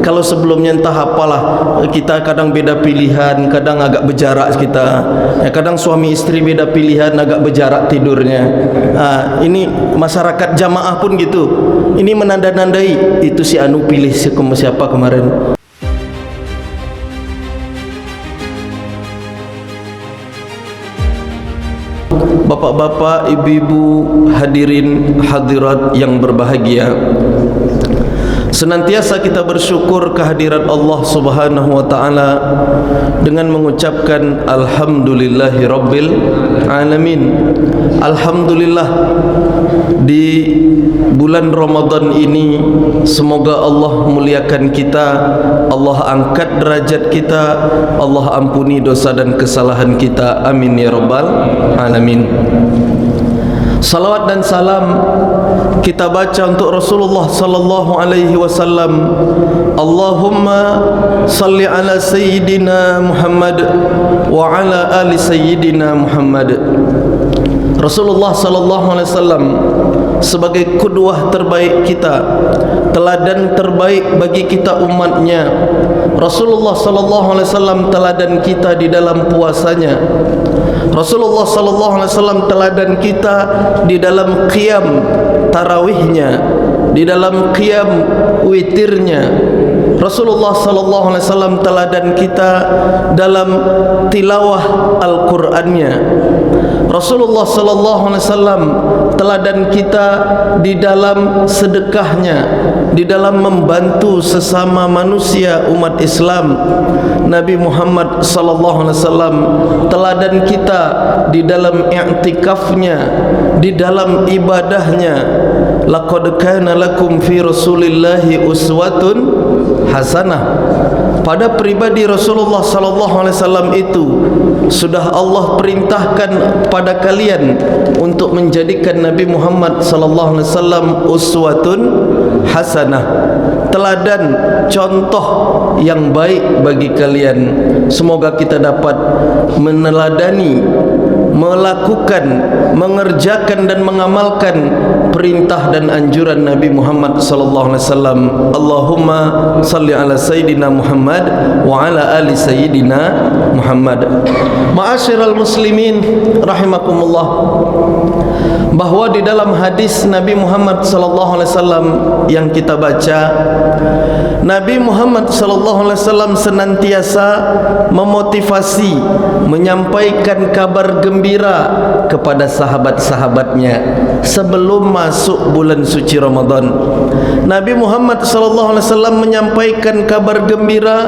Kalau sebelumnya entah apalah, kita kadang beda pilihan, kadang agak berjarak kita, kadang suami istri beda pilihan, agak berjarak tidurnya. Ini masyarakat jamaah pun gitu. Ini menanda-nandai itu si anu pilih siapa kemarin. Bapak-bapak, ibu-ibu, hadirin hadirat yang berbahagia, senantiasa kita bersyukur kehadirat Allah Subhanahu wa taala dengan mengucapkan alhamdulillahi rabbil alamin. Alhamdulillah, di bulan Ramadan ini semoga Allah muliakan kita, Allah angkat derajat kita, Allah ampuni dosa dan kesalahan kita. Amin ya rabbal alamin. Salawat dan salam kita baca untuk Rasulullah sallallahu alaihi wasallam. Allahumma salli ala sayyidina Muhammad wa ala ali sayyidina Muhammad. Rasulullah sallallahu alaihi wasallam sebagai qudwah terbaik kita, teladan terbaik bagi kita umatnya. Rasulullah sallallahu alaihi wasallam teladan kita di dalam puasanya. Rasulullah sallallahu alaihi wasallam teladan kita di dalam qiyam tarawihnya, di dalam qiyam witirnya. Rasulullah sallallahu alaihi wasallam teladan kita dalam tilawah Al-Qur'annya. Rasulullah sallallahu alaihi wasallam teladan kita di dalam sedekahnya, di dalam membantu sesama manusia umat Islam. Nabi Muhammad sallallahu alaihi wasallam teladan kita di dalam i'tikafnya, di dalam ibadahnya. Laqad kana lakum fi Rasulillahi uswatun hasanah. Pada pribadi Rasulullah sallallahu alaihi wasallam itu sudah Allah perintahkan pada kalian untuk menjadikan Nabi Muhammad sallallahu alaihi wasallam uswatun hasanah, teladan, contoh yang baik bagi kalian. Semoga kita dapat meneladani, melakukan, mengerjakan dan mengamalkan perintah dan anjuran Nabi Muhammad sallallahu alaihi wasallam. Allahumma salli ala sayyidina Muhammad wa ala ali sayyidina Muhammad. Ma'asyiral muslimin rahimakumullah, bahwa di dalam hadis Nabi Muhammad sallallahu alaihi wasallam yang kita baca, Nabi Muhammad sallallahu alaihi wasallam senantiasa memotivasi, menyampaikan kabar gembira kepada sahabat-sahabatnya sebelum masuk bulan suci Ramadan. Nabi Muhammad sallallahu alaihi wasallam menyampaikan kabar gembira,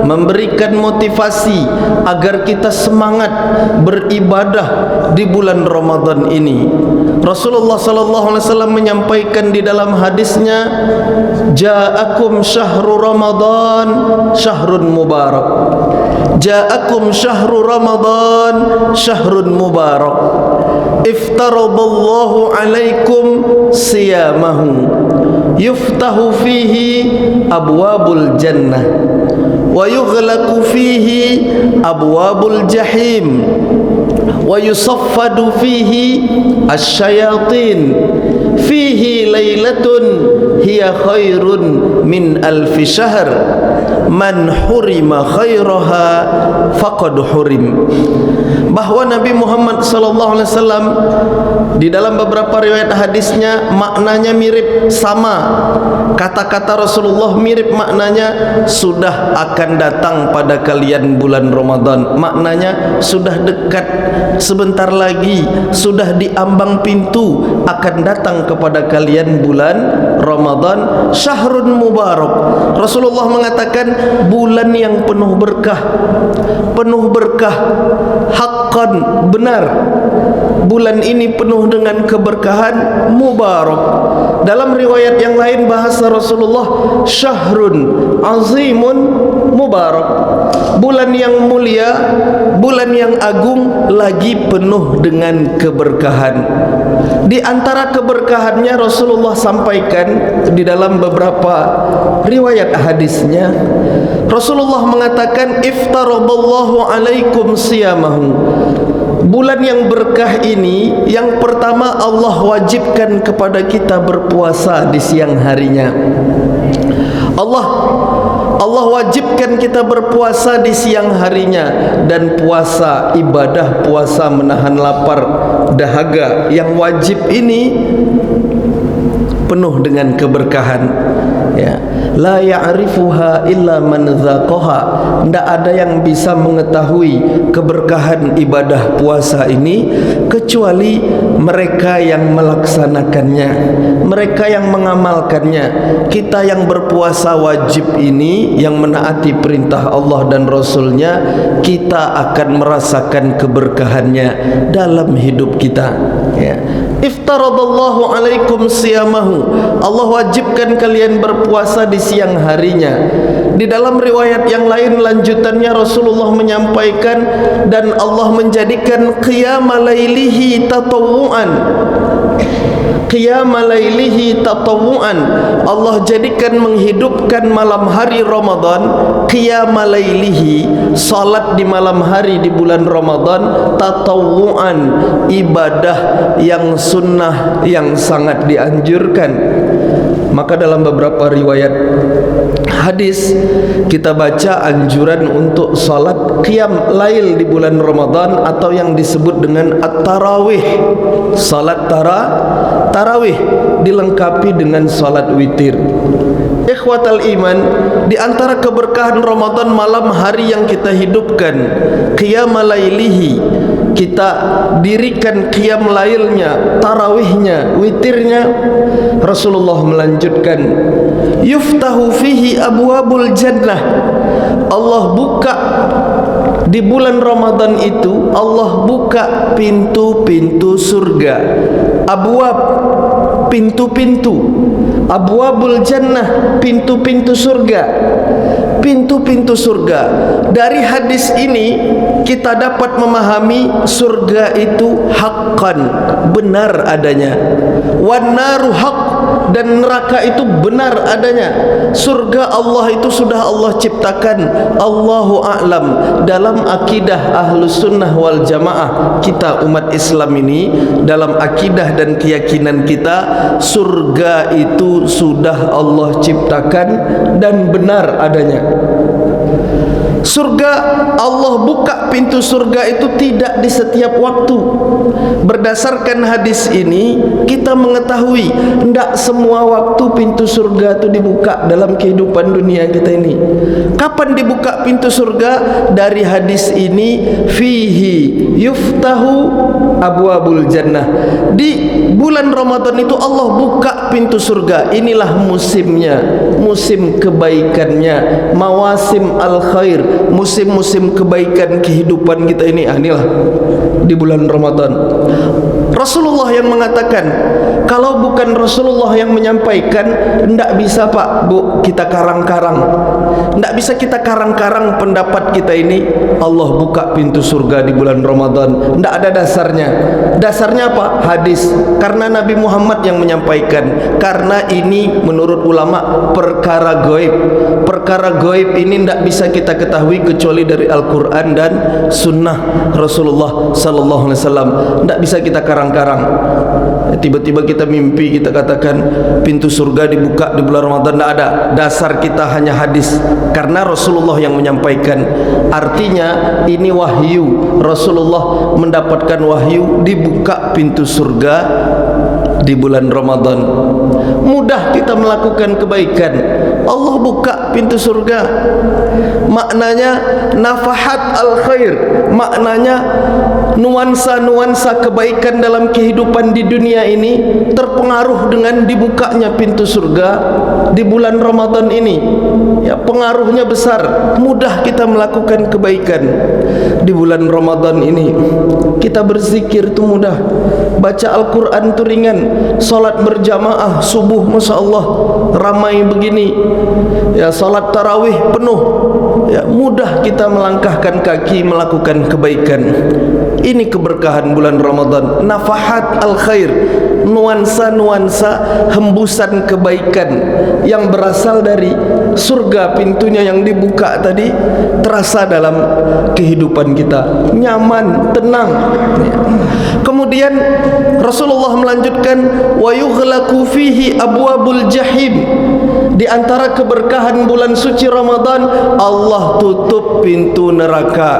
memberikan motivasi agar kita semangat beribadah di bulan Ramadan ini. Rasulullah sallallahu alaihi wasallam menyampaikan di dalam hadisnya, ja'akum syahrul Ramadan syahrun mubarak. Ja'akum syahrul Ramadan syahrun mubarak. Iftaradallahu alaikum siyamahu yuftahu fihi abwabul jannah wa yughlaqu fihi abwabul jahim wa yusaffadu fihi asyayatin fihi lailatun hiya khairun min alfi syahr man hurima khairaha faqad hurim. Bahwa Nabi Muhammad sallallahu alaihi wasallam di dalam beberapa riwayat hadisnya maknanya mirip sama. Kata-kata Rasulullah mirip maknanya, sudah akan datang pada kalian bulan Ramadan. Maknanya sudah dekat, sebentar lagi, sudah di ambang pintu akan datang kepada kalian bulan Ramadan syahrun mubarak. Rasulullah mengatakan bulan yang penuh berkah, haqqan, benar. Bulan ini penuh dengan keberkahan, mubarak. Dalam riwayat yang lain bahasa Rasulullah, syahrun azimun mubarak. Bulan yang mulia, bulan yang agung, lagi penuh dengan keberkahan. Di antara keberkahannya Rasulullah sampaikan di dalam beberapa riwayat hadisnya, Rasulullah mengatakan iftaradallahu alaikum siyamahu. Bulan yang berkah ini, yang pertama Allah wajibkan kepada kita berpuasa di siang harinya. Allah Allah wajibkan kita berpuasa di siang harinya, dan puasa ibadah, puasa menahan lapar dahaga yang wajib ini penuh dengan keberkahan, ya. La ya'rifuha illa man dzaqaha. Tidak ada yang bisa mengetahui keberkahan ibadah puasa ini kecuali mereka yang melaksanakannya, mereka yang mengamalkannya. Kita yang berpuasa wajib ini, yang menaati perintah Allah dan Rasulnya, kita akan merasakan keberkahannya dalam hidup kita, ya. Iftaradallahu alaikum siyamahu. Allah wajibkan kalian berpuasa di siang harinya. Di dalam riwayat yang lain lanjutannya Rasulullah menyampaikan, dan Allah menjadikan qiyama lailihi tatawuan. Qiyama lailihi tatawuan. Allah jadikan menghidupkan malam hari Ramadan, qiyama lailihi, salat di malam hari di bulan Ramadan, tatawuan, ibadah yang sunnah yang sangat dianjurkan. Maka dalam beberapa riwayat hadis kita baca anjuran untuk salat qiyam lail di bulan Ramadan, atau yang disebut dengan at-tarawih. Salat tarawih dilengkapi dengan salat witir. Ikhwatal iman, di antara keberkahan Ramadan malam hari yang kita hidupkan, qiyam lailihi, kita dirikan qiyam lailnya, tarawihnya, witirnya. Rasulullah melanjutkan, yuftahu fihi abwabul jannah. Allah buka di bulan Ramadan itu, Allah buka pintu-pintu surga. Abwab, pintu-pintu. Abwabul jannah, pintu-pintu surga. Pintu-pintu surga. Dari hadis ini kita dapat memahami surga itu haqqan, benar adanya. Wan naru haqq, dan neraka itu benar adanya. Surga Allah itu sudah Allah ciptakan. Allahu a'lam. Dalam akidah Ahlus Sunnah wal Jamaah kita umat Islam ini, dalam akidah dan keyakinan kita, surga itu sudah Allah ciptakan dan benar adanya. Surga, Allah buka pintu surga itu tidak di setiap waktu. Berdasarkan hadis ini kita mengetahui tidak semua waktu pintu surga itu dibuka dalam kehidupan dunia kita ini. Kapan dibuka pintu surga? Dari hadis ini, fihi yuftahu abwabul jannah. Di bulan Ramadan itu Allah buka pintu surga. Inilah musimnya, musim kebaikannya, mawasim al khair, musim-musim kebaikan kehidupan kita ini. Inilah di bulan Ramadan. Rasulullah yang mengatakan, kalau bukan Rasulullah yang menyampaikan, tidak bisa Pak, Bu, kita karang-karang. Tidak bisa kita karang-karang pendapat kita ini. Allah buka pintu surga di bulan Ramadan. Tidak ada dasarnya. Dasarnya apa? Hadis. Karena Nabi Muhammad yang menyampaikan. Karena ini menurut ulama perkara gaib. Perkara gaib ini tidak bisa kita ketahui kecuali dari Al-Quran dan Sunnah Rasulullah Sallallahu Alaihi Wasallam. Tidak bisa kita karang-karang. Tiba-tiba kita mimpi, kita katakan pintu surga dibuka di bulan Ramadan. Tidak ada. Dasar kita hanya hadis. Karena Rasulullah yang menyampaikan. Artinya ini wahyu. Rasulullah mendapatkan wahyu, dibuka pintu surga di bulan Ramadan. Mudah kita melakukan kebaikan, Allah buka pintu surga. Maknanya nafahat al khair, maknanya nuansa-nuansa kebaikan dalam kehidupan di dunia ini terpengaruh dengan dibukanya pintu surga di bulan Ramadan ini. Ya, pengaruhnya besar. Mudah kita melakukan kebaikan di bulan Ramadan ini. Kita berzikir itu mudah, baca Al-Quran itu ringan, salat berjamaah subuh Masya Allah ramai begini, ya, salat tarawih penuh, ya, mudah kita melangkahkan kaki melakukan kebaikan. Ini keberkahan bulan Ramadan. Nafahat al-khair, nuansa-nuansa hembusan kebaikan yang berasal dari surga, pintunya yang dibuka tadi terasa dalam kehidupan kita, nyaman, tenang. Kemudian Rasulullah melanjutkan, wa yughlaqu fihi abwabul jahim. Di antara keberkahan bulan suci Ramadan, Allah tutup pintu neraka.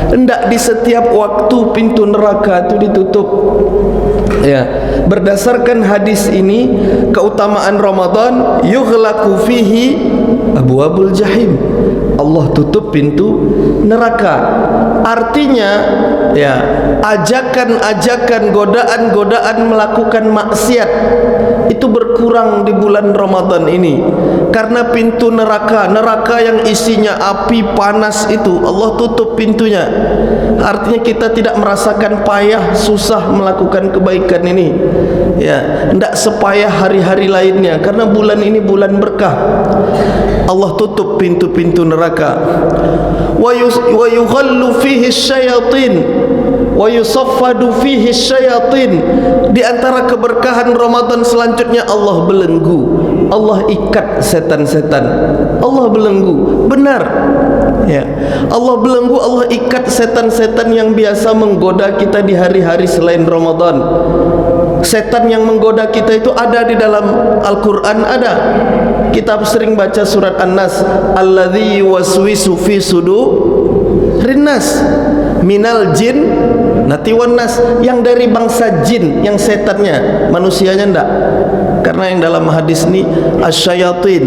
Hendak di setiap waktu pintu neraka itu ditutup. Ya, berdasarkan hadis ini, keutamaan Ramadan, yughlaqu fihi abwabul jahim. Allah tutup pintu neraka. Artinya, ya, ajakan-ajakan, godaan-godaan melakukan maksiat itu berkurang di bulan Ramadan ini. Karena pintu neraka yang isinya api panas itu Allah tutup pintunya. Artinya kita tidak merasakan payah, susah melakukan kebaikan ini. Ya, tidak sepayah hari-hari lainnya, karena bulan ini bulan berkah. Allah tutup pintu-pintu neraka. Wa yughallu fihi syayatin wa yusaffadu fihi syayatin. Di antara keberkahan Ramadan selanjutnya, Allah belenggu, Allah ikat setan-setan. Allah belenggu, benar. Ya, Allah belenggu, Allah ikat setan-setan yang biasa menggoda kita di hari-hari selain Ramadan. Setan yang menggoda kita itu ada di dalam Al-Quran, ada. Kita sering baca surat An-Nas, alladzi yuwaswisu fi sudurin nas minal jin nati wan nas, yang dari bangsa jin, yang setannya, manusianya enggak. Karena yang dalam hadis ini asyayatin,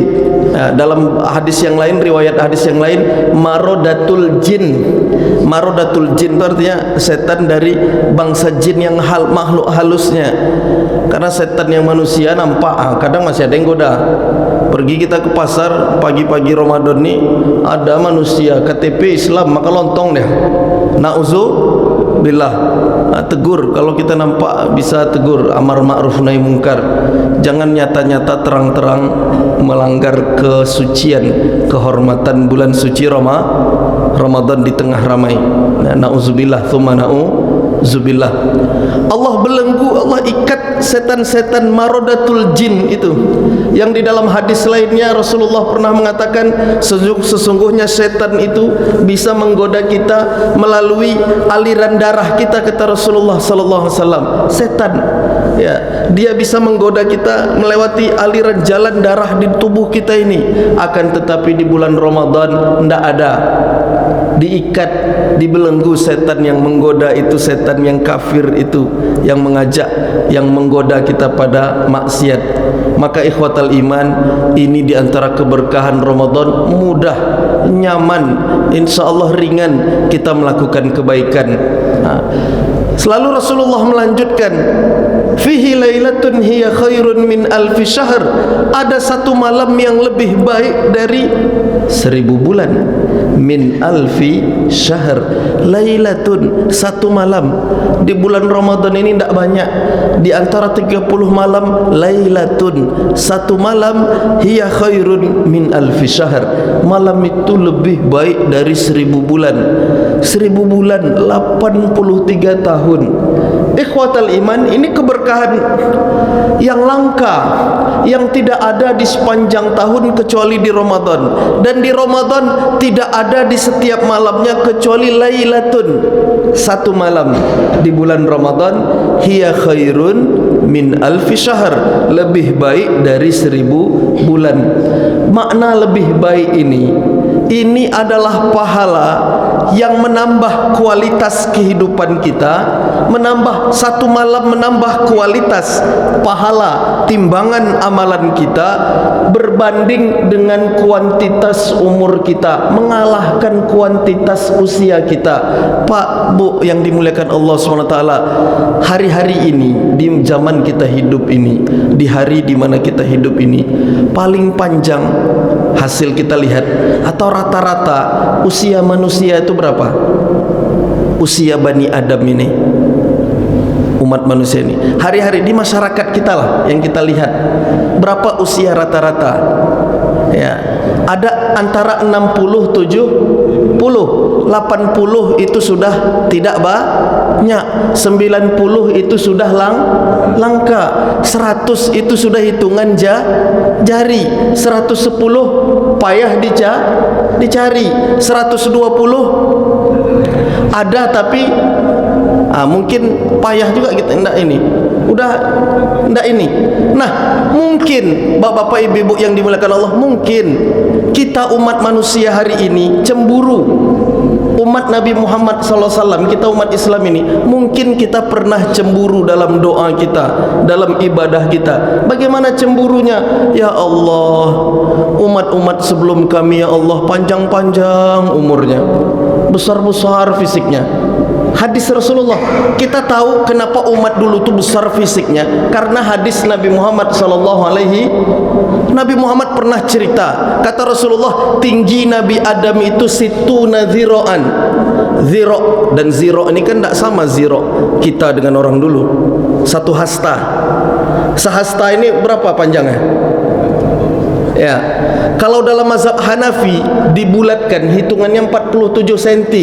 dalam hadis yang lain, riwayat hadis yang lain, marodatul jin. Marodatul jin itu artinya setan dari bangsa jin yang makhluk halusnya. Karena setan yang manusia nampak, kadang masih ada yang goda. Pergi kita ke pasar pagi-pagi Ramadan nih, ada manusia KTP Islam, maka lontong deh. Na'udzubillah. Tegur, kalau kita nampak bisa tegur, amar ma'ruf nahi mungkar. Jangan nyata-nyata terang-terang melanggar kesucian, kehormatan bulan suci Ramadan di tengah ramai. Na'udzubillah, tsumma na'udzubillah. Allah belenggu, Allah ikat setan-setan marodatul jin itu, yang di dalam hadis lainnya Rasulullah pernah mengatakan, sesungguhnya setan itu bisa menggoda kita melalui aliran darah kita, kata Rasulullah sallallahu alaihi wasallam. Setan, ya, dia bisa menggoda kita melewati aliran jalan darah di tubuh kita ini. Akan tetapi di bulan Ramadan tidak ada, diikat, dibelenggu setan yang menggoda itu, setan yang kafir itu, yang mengajak, yang menggoda kita pada maksiat. Maka ikhwatal iman, ini diantara keberkahan Ramadan, mudah, nyaman, insyaallah ringan kita melakukan kebaikan. Selalu Rasulullah melanjutkan, fihi lailatun hiya khairun min alfi syahr. Ada satu malam yang lebih baik dari 1000 bulan. Min alfi syahr, lailatun, satu malam. Di bulan Ramadan ini tidak banyak. Di antara 30 malam, lailatun, satu malam, hiya khairun min alfi syahr. Malam itu lebih baik dari 1000 bulan. 1000 bulan, 83 tahun. Ikhwatal iman, ini keberkahan yang langka, yang tidak ada di sepanjang tahun kecuali di Ramadan. Dan di Ramadan tidak ada di setiap malamnya kecuali lailatun, satu malam di bulan Ramadan, hiya khairun min alfi syahr, lebih baik dari 1000 bulan. Makna lebih baik ini adalah pahala yang menambah kualitas kehidupan kita, menambah satu malam, menambah kualitas pahala timbangan amalan kita berbanding dengan kuantitas umur kita, mengalahkan kuantitas usia kita. Pak, Bu yang dimuliakan Allah SWT, hari-hari ini, di zaman kita hidup ini, di hari di mana kita hidup ini, paling panjang hasil kita lihat, atau rata-rata usia manusia itu berapa? Usia Bani Adam ini, umat manusia ini, hari-hari di masyarakat kita lah yang kita lihat, berapa usia rata-rata? Ya, ada antara 60, 70, 80 itu sudah tidak banyak, 90 itu sudah langka, 100 itu sudah hitungan jari, 110 payah dicari, 120 ada tapi mungkin payah juga kita, enggak ini Udah ndak ini. Nah, mungkin bapak-bapak ibu-ibu yang dimuliakan Allah, mungkin kita umat manusia hari ini cemburu. Umat Nabi Muhammad SAW, kita umat Islam ini, mungkin kita pernah cemburu dalam doa kita, dalam ibadah kita. Bagaimana cemburunya? Ya Allah, umat-umat sebelum kami ya Allah panjang-panjang umurnya, besar-besar fisiknya. Hadis Rasulullah, kita tahu kenapa umat dulu itu besar fisiknya, karena hadis Nabi Muhammad Nabi Muhammad pernah cerita, kata Rasulullah, tinggi Nabi Adam itu situna ziro'an. Ziro dan ziro ini kan tidak sama ziro kita dengan orang dulu. Satu hasta, sehasta ini berapa panjangnya? Ya, kalau dalam mazhab Hanafi dibulatkan hitungannya 47 cm.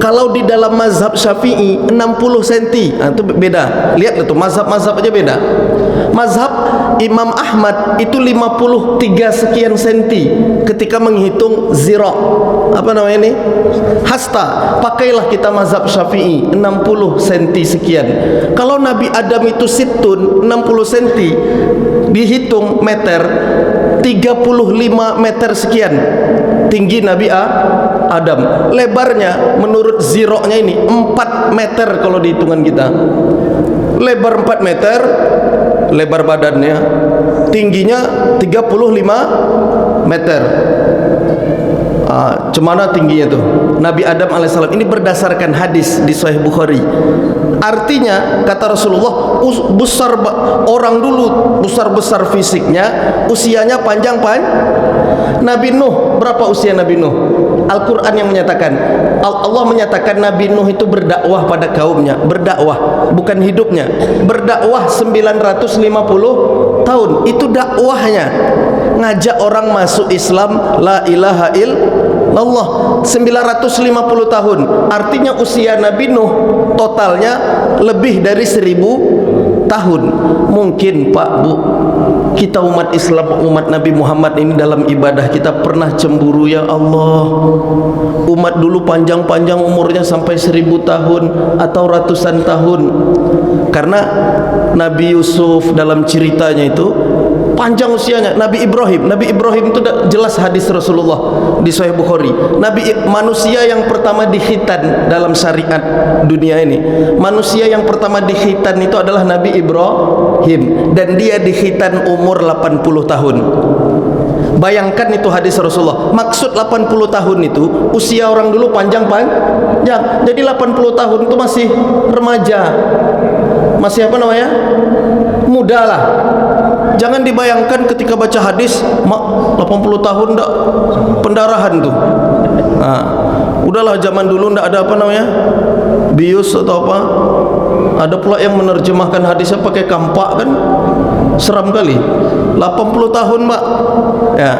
Kalau di dalam mazhab Syafi'i 60 cm. Nah, itu beda. Lihat itu mazhab-mazhab aja beda. Mazhab Imam Ahmad itu 53 sekian senti ketika menghitung zira. Apa namanya ini? Hasta. Pakailah kita mazhab Syafi'i 60 cm sekian. Kalau Nabi Adam itu situn 60 cm dihitung meter 35 meter sekian tinggi Nabi Adam. Lebarnya menurut ziroknya ini 4 meter kalau dihitungan kita. Lebar 4 meter, lebar badannya, tingginya 35 meter. Cemana tingginya tuh Nabi Adam alaihissalam. Ini berdasarkan hadis di Sahih Bukhari. Artinya kata Rasulullah, besar orang dulu besar-besar fisiknya, usianya panjang. Nabi Nuh, berapa usia Nabi Nuh? Al-Quran yang menyatakan, Allah menyatakan Nabi Nuh itu berdakwah pada kaumnya. Berdakwah, bukan hidupnya. Berdakwah 950 tahun. Itu dakwahnya, ngajak orang masuk Islam, la ilaha illallah, 950 tahun. Artinya usia Nabi Nuh totalnya lebih dari 1000 tahun. Mungkin Pak Bu, kita umat Islam, umat Nabi Muhammad ini dalam ibadah kita pernah cemburu. Ya Allah, umat dulu panjang-panjang umurnya sampai 1000 tahun atau ratusan tahun. Karena Nabi Yusuf dalam ceritanya itu panjang usianya. Nabi Ibrahim itu jelas hadis Rasulullah di Sahih Bukhari. Manusia yang pertama dikhitan dalam syariat dunia ini, manusia yang pertama dikhitan itu adalah Nabi Ibrahim, dan dia dikhitan umur 80 tahun. Bayangkan itu hadis Rasulullah. Maksud 80 tahun itu usia orang dulu panjang. Jadi 80 tahun itu masih remaja, masih apa namanya, muda lah. Jangan dibayangkan ketika baca hadis 80 tahun ndak pendarahan tuh. Nah, udahlah, zaman dulu ndak ada apa namanya, bius atau apa. Ada pula yang menerjemahkan hadisnya pakai kampak, kan seram kali. 80 tahun Mbak ya.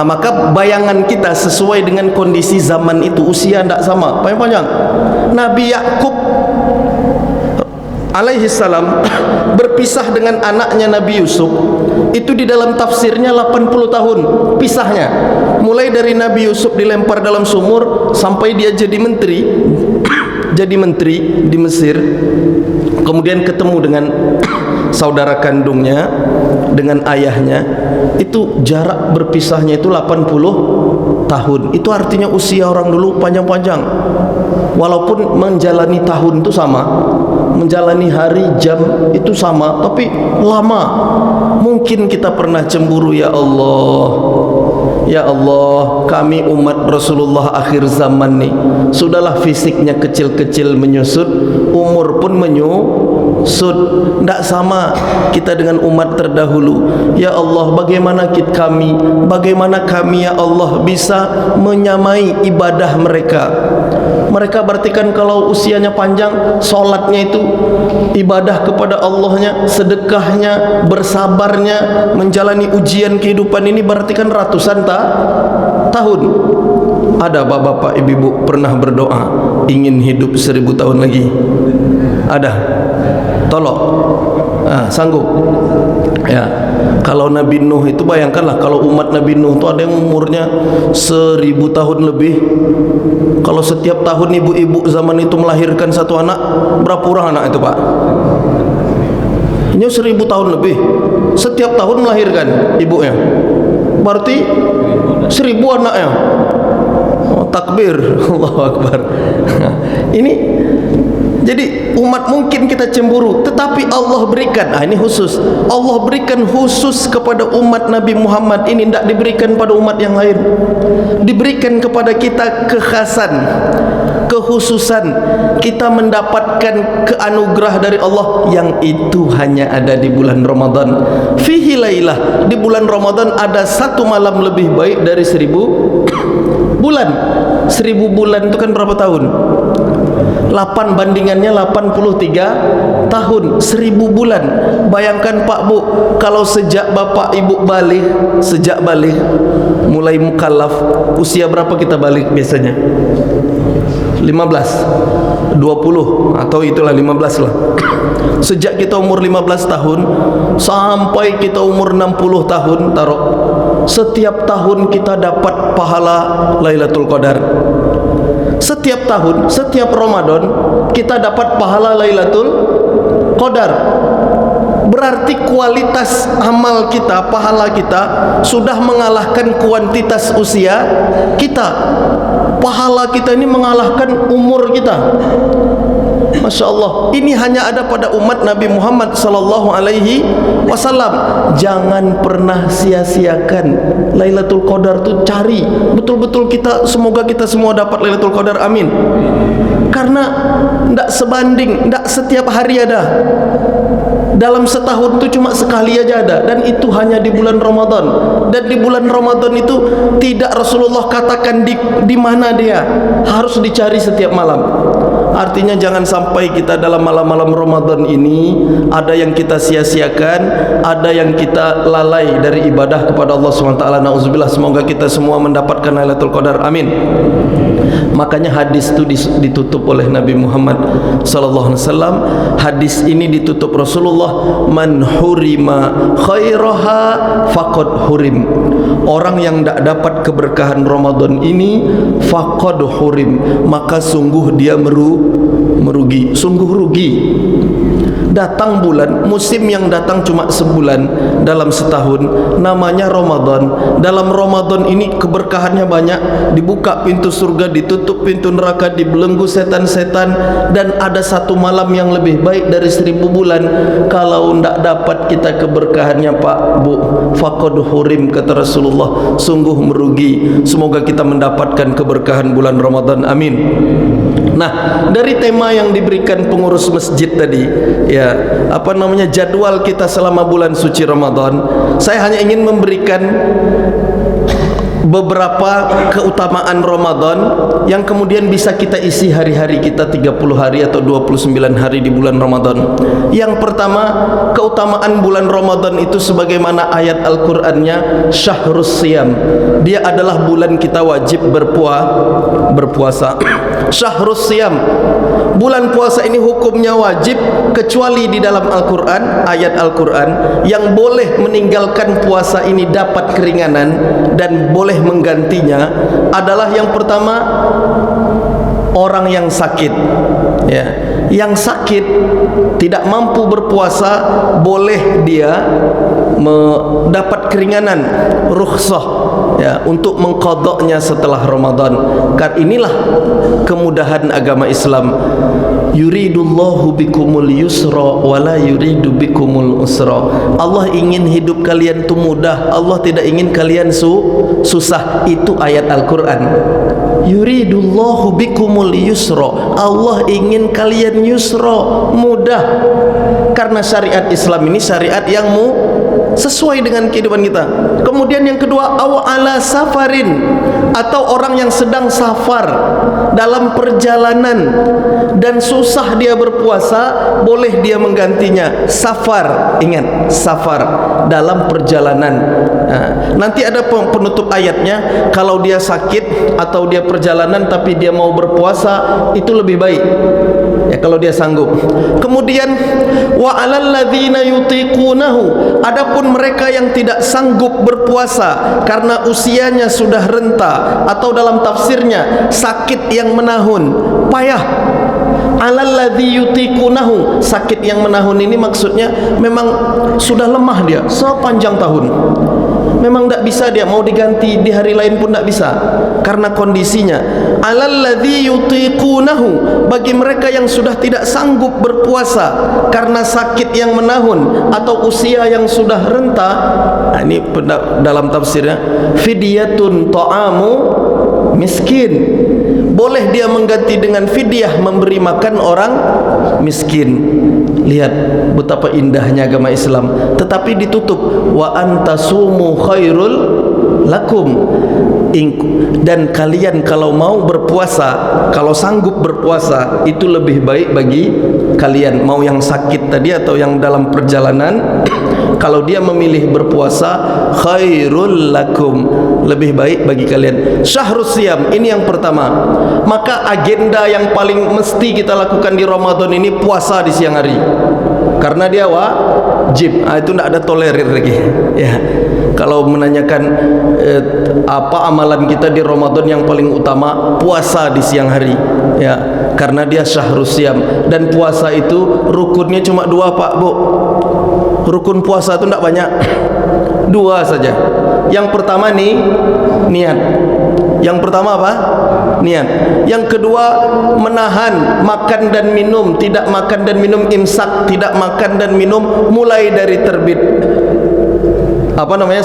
Maka bayangan kita sesuai dengan kondisi zaman itu, usia ndak sama, panjang. Nabi Yakub alaihi salam berpisah dengan anaknya Nabi Yusuf itu di dalam tafsirnya 80 tahun pisahnya. Mulai dari Nabi Yusuf dilempar dalam sumur sampai dia jadi menteri di Mesir, kemudian ketemu dengan saudara kandungnya, dengan ayahnya, itu jarak berpisahnya itu 80 tahun. Itu artinya usia orang dulu panjang-panjang. Walaupun menjalani tahun itu sama, menjalani hari, jam itu sama, tapi lama. Mungkin kita pernah cemburu. Ya Allah, ya Allah, kami umat Rasulullah akhir zaman nih, sudahlah fisiknya kecil-kecil menyusut, umur pun menyusut, tidak sama kita dengan umat terdahulu. Ya Allah, bagaimana kami ya Allah bisa menyamai ibadah mereka. Mereka berarti kan kalau usianya panjang, solatnya itu ibadah kepada Allahnya, sedekahnya, bersabarnya, menjalani ujian kehidupan ini berarti kan ratusan tahun. Ada bapak-bapak, ibu-ibu pernah berdoa ingin hidup 1000 tahun lagi? Ada? Tolong. Sanggup? Ya. Kalau Nabi Nuh itu, bayangkanlah kalau umat Nabi Nuh itu ada yang umurnya 1000 tahun lebih. Kalau setiap tahun ibu-ibu zaman itu melahirkan satu anak, berapa orang anak itu Pak? Ini 1000 tahun lebih. Setiap tahun melahirkan ibunya. Berarti 1000 anaknya. Oh, takbir. Allahu Akbar. Ini jadi umat mungkin kita cemburu, tetapi Allah berikan, ini khusus. Allah berikan khusus kepada umat Nabi Muhammad ini, tidak diberikan pada umat yang lain. Diberikan kepada kita kekhasan, kekhususan. Kita mendapatkan keanugerah dari Allah yang itu hanya ada di bulan Ramadan. Fihi lailah, di bulan Ramadan ada satu malam lebih baik dari 1000 bulan. 1000 bulan itu kan berapa tahun? 8 bandingannya 83 tahun. 1000 bulan. Bayangkan Pak Bu, kalau sejak Bapak Ibu balik, sejak balik mulai mukallaf, usia berapa kita balik biasanya? 15, 20 atau itulah 15 lah. Sejak kita umur 15 tahun sampai kita umur 60 tahun taruh, setiap tahun kita dapat pahala Lailatul Qadar. Setiap tahun, setiap Ramadan kita dapat pahala Lailatul Qadar. Berarti kualitas amal kita, pahala kita sudah mengalahkan kuantitas usia kita. Pahala kita ini mengalahkan umur kita. Masya Allah. Ini hanya ada pada umat Nabi Muhammad sallallahu alaihi wasallam. Jangan pernah sia-siakan Lailatul Qadar tuh, cari betul-betul. Kita semoga kita semua dapat Lailatul Qadar, amin. Karena tidak sebanding, tidak setiap hari ada. Dalam setahun itu cuma sekali aja ada, dan itu hanya di bulan Ramadan. Dan di bulan Ramadan itu tidak Rasulullah katakan di mana dia, harus dicari setiap malam. Artinya jangan sampai kita dalam malam-malam Ramadan ini ada yang kita sia-siakan, ada yang kita lalai dari ibadah kepada Allah SWT. Nauzubillah, semoga kita semua mendapatkan Lailatul Qadar, amin. Makanya hadis itu ditutup oleh Nabi Muhammad sallallahu alaihi wasallam. Hadis ini ditutup Rasulullah, man hurima khairaha faqad hurim. Orang yang tidak dapat keberkahan Ramadan ini faqad hurim, maka sungguh dia merugi, sungguh rugi. Datang bulan, musim yang datang cuma sebulan dalam setahun, namanya Ramadan. Dalam Ramadan ini keberkahannya banyak, dibuka pintu surga, ditutup pintu neraka, dibelenggu setan-setan, dan ada satu malam yang lebih baik dari 1000 bulan. Kalau tidak dapat kita keberkahannya Pak Bu, faqad hurim, kata Rasulullah, sungguh merugi. Semoga kita mendapatkan keberkahan bulan Ramadan, amin. Nah, dari tema yang diberikan pengurus masjid tadi, ya, apa namanya, jadwal kita selama bulan suci Ramadan, saya hanya ingin memberikan beberapa keutamaan Ramadan yang kemudian bisa kita isi hari-hari kita 30 hari atau 29 hari di bulan Ramadan. Yang pertama, keutamaan bulan Ramadan itu sebagaimana ayat Al-Qur'annya, Syahrus Siyam. Dia adalah bulan kita wajib berpuasa. Syahrus Siyam. Bulan puasa ini hukumnya wajib kecuali di dalam Al-Quran, ayat Al-Quran yang boleh meninggalkan puasa ini dapat keringanan dan boleh menggantinya adalah yang pertama, orang yang sakit, ya, yang sakit tidak mampu berpuasa, boleh dia mendapat keringanan, rukhsah, ya, untuk mengqadanya setelah Ramadan. Karena inilah kemudahan agama Islam. Yuridullahu bikumul yusra wa la yuridu bikumul usra. Allah ingin hidup kalian itu mudah, Allah tidak ingin kalian susah. Itu ayat Al-Quran. Yuridullahu bikumul yusra, Allah ingin kalian yusra, mudah. Karena syariat Islam ini syariat yang sesuai dengan kehidupan kita. Kemudian yang kedua, aw ala safarin, atau orang yang sedang safar dalam perjalanan dan susah dia berpuasa, boleh dia menggantinya. Safar, ingat, safar, dalam perjalanan. Nah, nanti ada penutup ayatnya, kalau dia sakit atau dia perjalanan tapi dia mau berpuasa, itu lebih baik, ya, kalau dia sanggup. Kemudian wa alal ladzina yutiqunahu, adapun mereka yang tidak sanggup berpuasa karena usianya sudah renta, atau dalam tafsirnya sakit yang menahun, payah, Alalladzi yutiqunahu, sakit yang menahun ini maksudnya memang sudah lemah dia sepanjang tahun, memang tidak bisa dia mau diganti di hari lain pun tidak bisa karena kondisinya. Alalladzi yutiqunahu, bagi mereka yang sudah tidak sanggup berpuasa karena sakit yang menahun atau usia yang sudah renta. Nah, ini dalam tafsirnya, fidyatun ta'amu miskin, boleh dia mengganti dengan fidyah, memberi makan orang miskin. Lihat betapa indahnya agama Islam, tetapi ditutup wa antasumu khairul lakum, dan kalian kalau mau berpuasa, kalau sanggup berpuasa, itu lebih baik bagi kalian. Mau yang sakit tadi atau yang dalam perjalanan, kalau dia memilih berpuasa, khairul lakum, lebih baik bagi kalian. Syahrus Siyam, ini yang pertama. Maka agenda yang paling mesti kita lakukan di Ramadan ini puasa di siang hari, karena dia wajib. Itu tidak ada tolerir lagi ya. Kalau menanyakan apa amalan kita di Ramadan yang paling utama, puasa di siang hari ya, karena dia Syahrus Siyam. Dan puasa itu rukunnya cuma 2 Pak Bu. Rukun puasa itu tidak banyak, 2 saja. Yang pertama nih niat. Yang pertama apa? Niat. Yang kedua menahan makan dan minum, tidak makan dan minum, imsak, tidak makan dan minum mulai dari terbit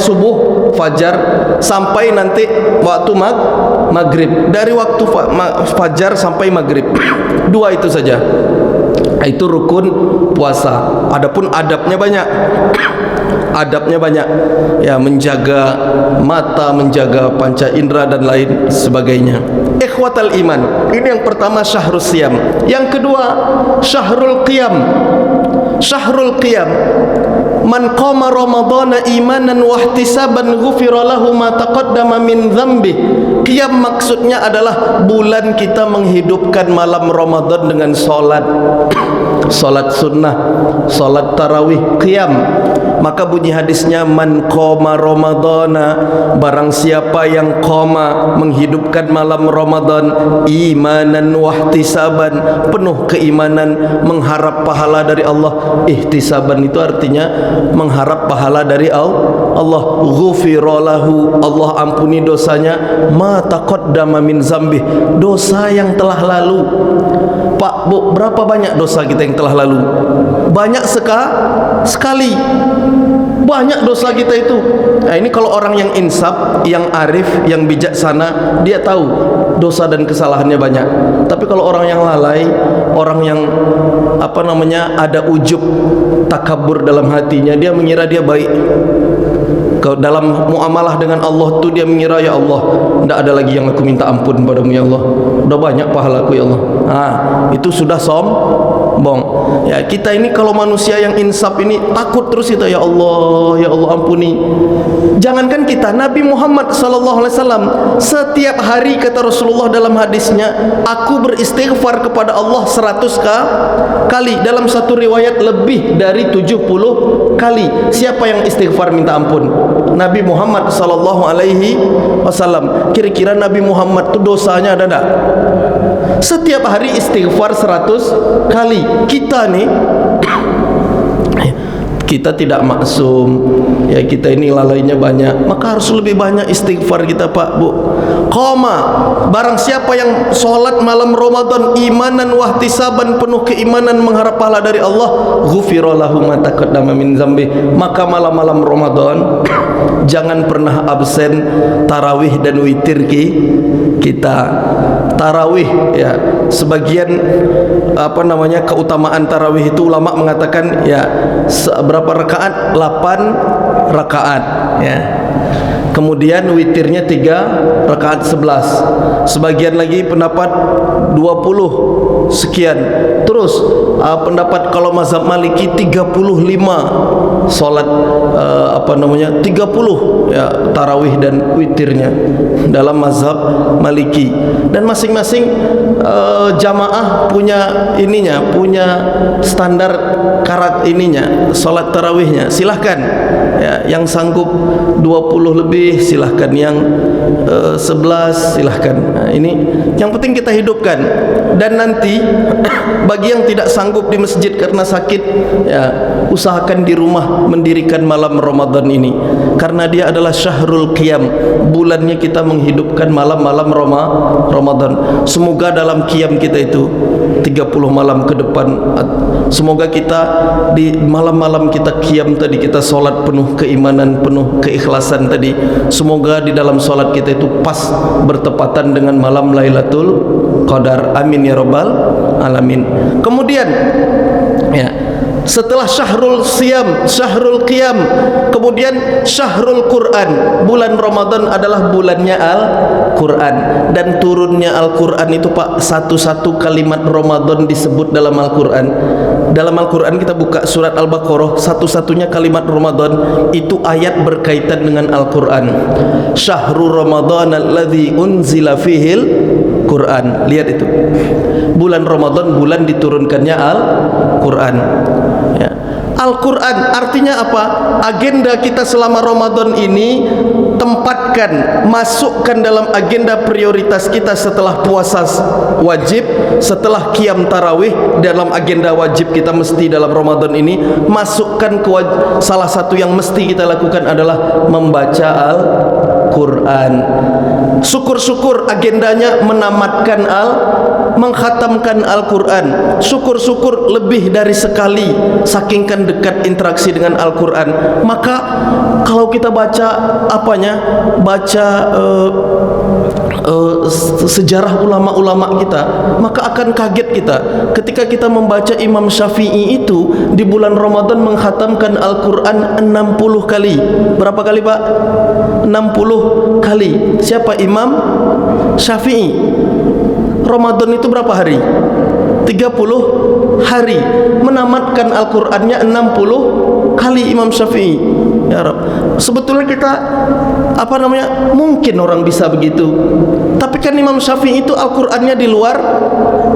subuh fajar sampai nanti waktu maghrib, dari waktu fajar sampai maghrib. 2 itu saja. Itu rukun puasa. Adapun adabnya banyak. Adabnya banyak ya, menjaga mata, menjaga panca indera dan lain sebagainya. Ikhwatal iman, ini yang pertama Syahrus Siyam. Yang kedua Syahrul Qiyam. Syahrul Qiyam, man qama ramadhana imanan wa ihtisaban ghufira lahu ma taqaddama min dzambi. Qiyam maksudnya adalah bulan kita menghidupkan malam Ramadan dengan salat, salat sunnah, salat tarawih, qiyam. Maka bunyi hadisnya, man qama ramadhana, barang siapa yang qama, menghidupkan malam Ramadan, imanan wa ihtisaban, penuh keimanan, mengharap pahala dari Allah. Ihtisaban itu artinya mengharap pahala dari Allah. Ghufira lahu, Allah ampuni dosanya, ma taqaddama min zambi, dosa yang telah lalu. Pak Bu, berapa banyak dosa kita yang telah lalu? Banyak sekali. Banyak dosa kita itu. Nah, ini kalau orang yang insaf, yang arif, yang bijaksana, dia tahu dosa dan kesalahannya banyak. Tapi kalau orang yang lalai, orang yang ada ujub, takabur dalam hatinya, dia mengira dia baik. Kalau dalam muamalah dengan Allah tu dia mengira, ya Allah, tidak ada lagi yang aku minta ampun padamu ya Allah, sudah banyak pahalaku ya Allah. Itu sudah sombong ya. Kita ini kalau manusia yang insaf ini takut terus kita, ya Allah ampuni. Jangankan kita, Nabi Muhammad SAW setiap hari, kata Rasulullah dalam hadisnya, aku beristighfar kepada Allah 100 kali. Dalam satu riwayat lebih dari 70 kali. Siapa yang istighfar minta ampun? Nabi Muhammad SAW. Kira-kira Nabi Muhammad itu dosanya ada tak? Setiap hari istighfar 100 kali. Kita nih, kita tidak maksum ya, kita ini lalainya banyak, maka harus lebih banyak istighfar kita Pak Bu. Qoma, barang siapa yang sholat malam Ramadan imanan wahtisaban, penuh keimanan, mengharap pahala dari Allah, ghufira lahu ma taqaddama min zambi. Maka malam-malam Ramadan jangan pernah absen tarawih dan witir kita. Tarawih ya, sebagian keutamaan tarawih itu ulama mengatakan ya, berapa rakaat? 8 rakaat ya. Kemudian witirnya 3 rakaat 11. Sebagian lagi pendapat 20 sekian. Terus pendapat kalau mazhab Maliki 35 salat 30 ya tarawih dan witirnya dalam mazhab Maliki. Dan masing-masing jamaah punya standar salat tarawihnya. Silahkan ya, yang sanggup 20 lebih silahkan, yang 11 silahkan. Nah, ini yang penting kita hidupkan. Dan nanti bagi yang tidak sanggup di masjid karena sakit, ya usahakan di rumah mendirikan malam Ramadan ini, karena dia adalah syahrul qiyam, bulannya kita menghidupkan malam-malam Ramadan. Semoga dalam qiyam kita itu 30 malam ke depan, semoga kita di malam-malam kita qiyam tadi, kita solat penuh keimanan, penuh keikhlasan tadi, semoga di dalam solat kita itu pas bertepatan dengan malam Lailatul Qadar. Amin ya rabbal alamin. Kemudian ya, setelah syahrul siyam, syahrul qiyam, kemudian syahrul Quran. Bulan Ramadan adalah bulannya Al-Quran, dan turunnya Al-Quran itu Pak, satu-satu kalimat Ramadan disebut dalam Al-Quran. Dalam Al-Quran kita buka surat Al-Baqarah, satu-satunya kalimat Ramadan itu ayat berkaitan dengan Al-Quran. Syahrul Ramadan alladzi unzila fihil Quran. Lihat itu, bulan Ramadan, bulan diturunkannya Al-Quran ya. Al-Quran artinya apa? Agenda kita selama Ramadan ini tempatkan, masukkan dalam agenda prioritas kita setelah puasa wajib, setelah qiyam tarawih, dalam agenda wajib kita mesti dalam Ramadan ini masukkan salah satu yang mesti kita lakukan adalah membaca Al-Quran. Syukur-syukur agendanya menamatkan mengkhatamkan Al-Quran. Syukur-syukur lebih dari sekali, saking kan dekat interaksi dengan Al-Quran. Maka kalau kita baca sejarah ulama-ulama kita, maka akan kaget kita ketika kita membaca Imam Syafi'i itu di bulan Ramadan mengkhatamkan Al-Quran 60 kali. Berapa kali Pak? 60 kali. Siapa? Imam Syafi'i. Ramadan itu berapa hari? 30 hari. Menamatkan Al-Qur'annya 60 kali Imam Syafi'i. Ya Rabb. Sebetulnya kita mungkin orang bisa begitu. Tapi kan Imam Syafi'i itu Al-Qur'annya di luar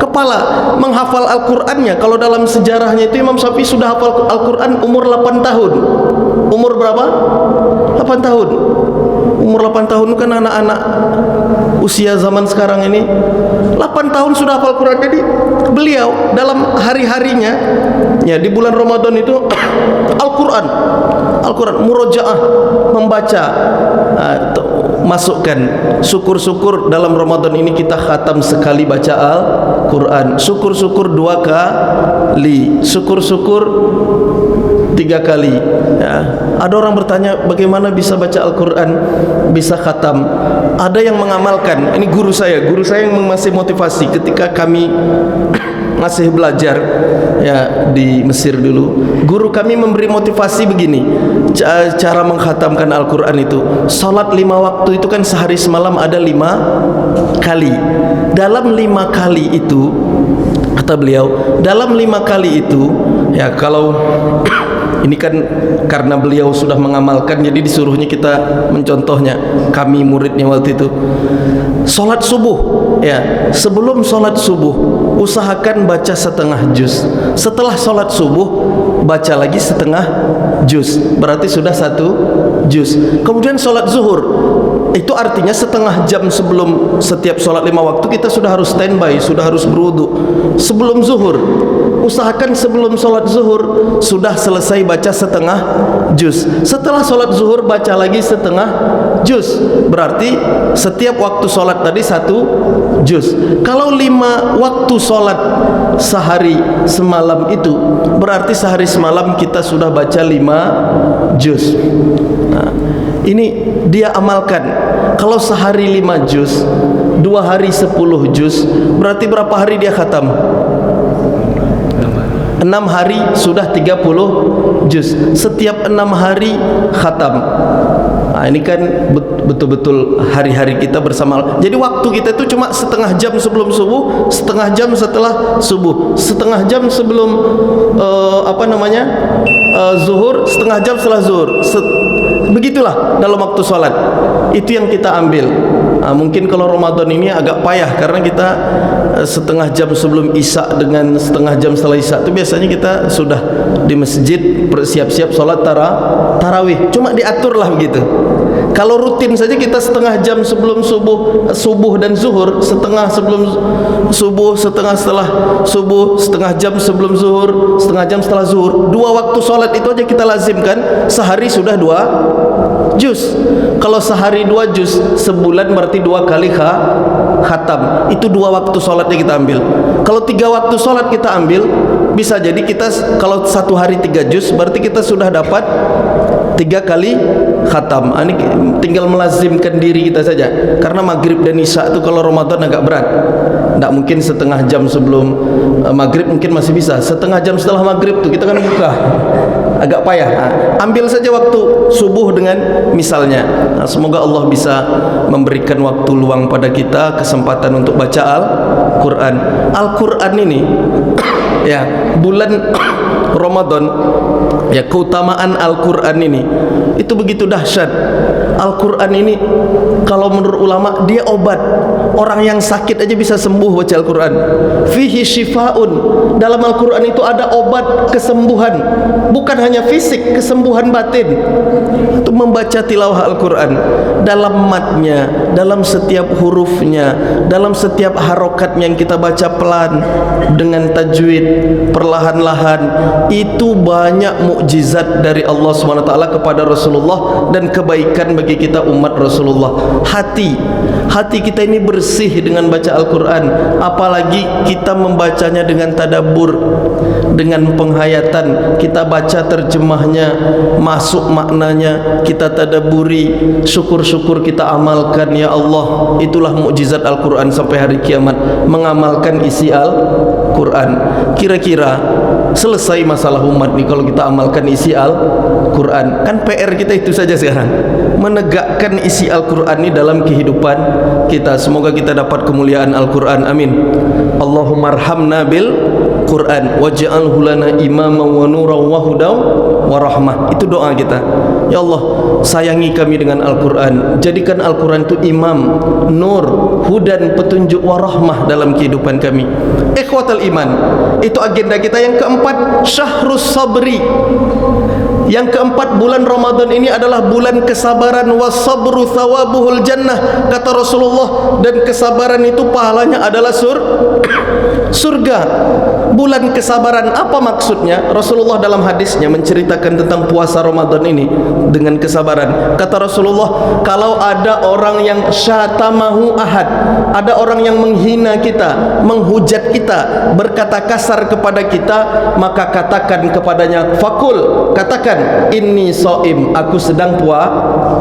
kepala, menghafal Al-Qur'annya. Kalau dalam sejarahnya itu Imam Syafi'i sudah hafal Al-Qur'an umur 8 tahun. Umur berapa? 8 tahun. Umur 8 tahun kan anak-anak usia zaman sekarang ini 8 tahun sudah hafal Quran. Jadi beliau dalam hari-harinya ya di bulan Ramadan itu Al-Quran murojaah, membaca, masukkan. Syukur-syukur dalam Ramadan ini kita khatam sekali baca Al-Quran. Syukur-syukur 2 kali, syukur-syukur 3 kali ya. Ada orang bertanya bagaimana bisa baca Al-Quran, bisa khatam. Ada yang mengamalkan. Ini guru saya yang masih motivasi ketika kami masih belajar ya di Mesir dulu. Guru kami memberi motivasi begini, cara mengkhatamkan Al-Quran itu. Salat 5 waktu itu kan sehari semalam ada 5 kali. Dalam 5 kali itu, kata beliau, dalam 5 kali itu ya, kalau ini kan karena beliau sudah mengamalkan, jadi disuruhnya kita mencontohnya. Kami muridnya waktu itu, sholat subuh ya, sebelum sholat subuh usahakan baca setengah juz. Setelah sholat subuh baca lagi setengah juz, berarti sudah 1 juz. Kemudian sholat zuhur, itu artinya setengah jam sebelum setiap sholat 5 waktu kita sudah harus standby, sudah harus berwudu. Sebelum zuhur usahakan sebelum sholat zuhur sudah selesai baca setengah juz. Setelah sholat zuhur baca lagi setengah juz, berarti setiap waktu sholat tadi 1 juz. Kalau 5 waktu sholat sehari semalam itu berarti sehari semalam kita sudah baca 5 juz. Nah, ini dia amalkan. Kalau sehari 5 juz, 2 hari 10 juz, berarti berapa hari dia khatam? 6 hari sudah 30 juz. Setiap 6 hari khatam. Nah, Ini kan betul-betul hari-hari kita bersama. Jadi waktu kita itu cuma setengah jam sebelum subuh, setengah jam setelah subuh, setengah jam sebelum zuhur, setengah jam setelah zuhur. Begitulah dalam waktu sholat. Itu yang kita ambil. Mungkin kalau Ramadan ini agak payah karena kita setengah jam sebelum Isya dengan setengah jam setelah Isya itu biasanya kita sudah di masjid bersiap-siap sholat tarawih. Cuma diaturlah begitu. Kalau rutin saja kita setengah jam sebelum subuh dan zuhur, setengah sebelum subuh, setengah setelah subuh, setengah jam sebelum zuhur, setengah jam setelah zuhur. 2 waktu sholat itu aja kita lazimkan. Sehari sudah 2 juz. Kalau sehari 2 juz, sebulan berarti 2 kali khatam. Itu 2 waktu sholatnya kita ambil. Kalau 3 waktu sholat kita ambil, bisa jadi kita kalau 1 hari 3 juz, berarti kita sudah dapat 3 kali khatam. Ini tinggal melazimkan diri kita saja. Karena maghrib dan isya itu kalau Ramadan agak berat. Tidak mungkin setengah jam sebelum maghrib, mungkin masih bisa. Setengah jam setelah maghrib tuh kita kan buka, agak payah. Ambil saja waktu subuh dengan misalnya. Semoga Allah bisa memberikan waktu luang pada kita, kesempatan untuk baca Al-Quran. Al-Quran ini ya, bulan Ramadan ya, keutamaan Al-Quran ini itu begitu dahsyat. Al-Quran ini kalau menurut ulama dia obat. Orang yang sakit aja bisa sembuh baca Al-Quran. Fihi shifaun. Dalam Al-Quran itu ada obat kesembuhan, bukan hanya fisik, kesembuhan batin. Itu membaca tilawah Al-Quran, dalam matnya, dalam setiap hurufnya, dalam setiap harokatnya yang kita baca pelan dengan tajwid, perlahan-lahan. Itu banyak mukjizat dari Allah SWT kepada Rasulullah dan kebaikan bagi kita umat Rasulullah. Hati kita ini bersih dengan baca Al-Quran. Apalagi kita membacanya dengan tadabbur, dengan penghayatan. Kita baca terjemahnya, masuk maknanya, kita tadabburi, syukur-syukur kita amalkan. Ya Allah, itulah mukjizat Al-Quran sampai hari kiamat, mengamalkan isi Al-Quran. Kira-kira selesai masalah umat nih kalau kita amalkan isi Al-Quran. Kan PR kita itu saja sekarang, menegakkan isi Al-Quran ini dalam kehidupan kita. Semoga kita dapat kemuliaan Al-Quran. Amin. Allahumma arhamna bil Quran waj'alhu lana imaman wa nuran wa hudan wa rahmah. Itu doa kita. Ya Allah, sayangi kami dengan Al-Quran. Jadikan Al-Quran itu imam, nur, hudan, petunjuk, wa rahmah dalam kehidupan kami. Ikhwatal iman, itu agenda kita. Yang keempat, syahrus sabri. Yang keempat, bulan Ramadan ini adalah bulan kesabaran. Wasabru thawabuhul jannah, kata Rasulullah. Dan kesabaran itu pahalanya adalah surga. Bulan kesabaran, apa maksudnya? Rasulullah dalam hadisnya menceritakan tentang puasa Ramadan ini dengan kesabaran. Kata Rasulullah, kalau ada orang yang syatamahu ahad, ada orang yang menghina kita, menghujat kita, berkata kasar kepada kita, maka katakan kepadanya, fakul, katakan, inni shaim, aku sedang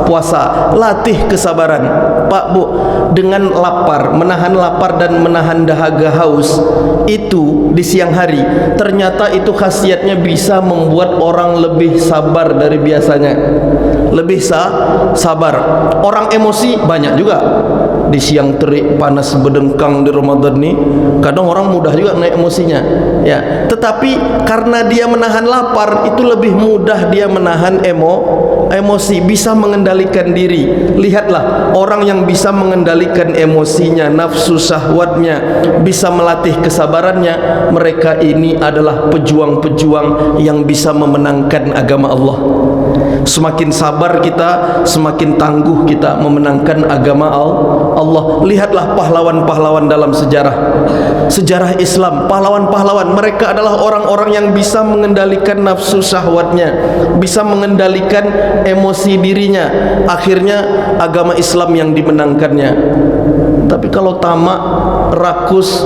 puasa. Latih kesabaran, Pak Bu, dengan lapar, menahan lapar dan menahan dahaga haus itu di siang hari, ternyata itu khasiatnya bisa membuat orang lebih sabar dari biasanya. Lebih sabar. Orang emosi banyak juga. Di siang terik panas berdengkang di Ramadan ini, kadang orang mudah juga naik emosinya. Ya, tetapi karena dia menahan lapar, itu lebih mudah dia menahan emosi, bisa mengendalikan diri. Lihatlah orang yang bisa mengendalikan emosinya, nafsu syahwatnya, bisa melatih kesabarannya, mereka ini adalah pejuang-pejuang yang bisa memenangkan agama Allah. Semakin sabar kita, semakin tangguh kita memenangkan agama Allah. Lihatlah pahlawan-pahlawan dalam sejarah Islam. Pahlawan-pahlawan mereka adalah orang-orang yang bisa mengendalikan nafsu syahwatnya, bisa mengendalikan emosi dirinya. Akhirnya agama Islam yang dimenangkannya. Tapi kalau tamak, rakus,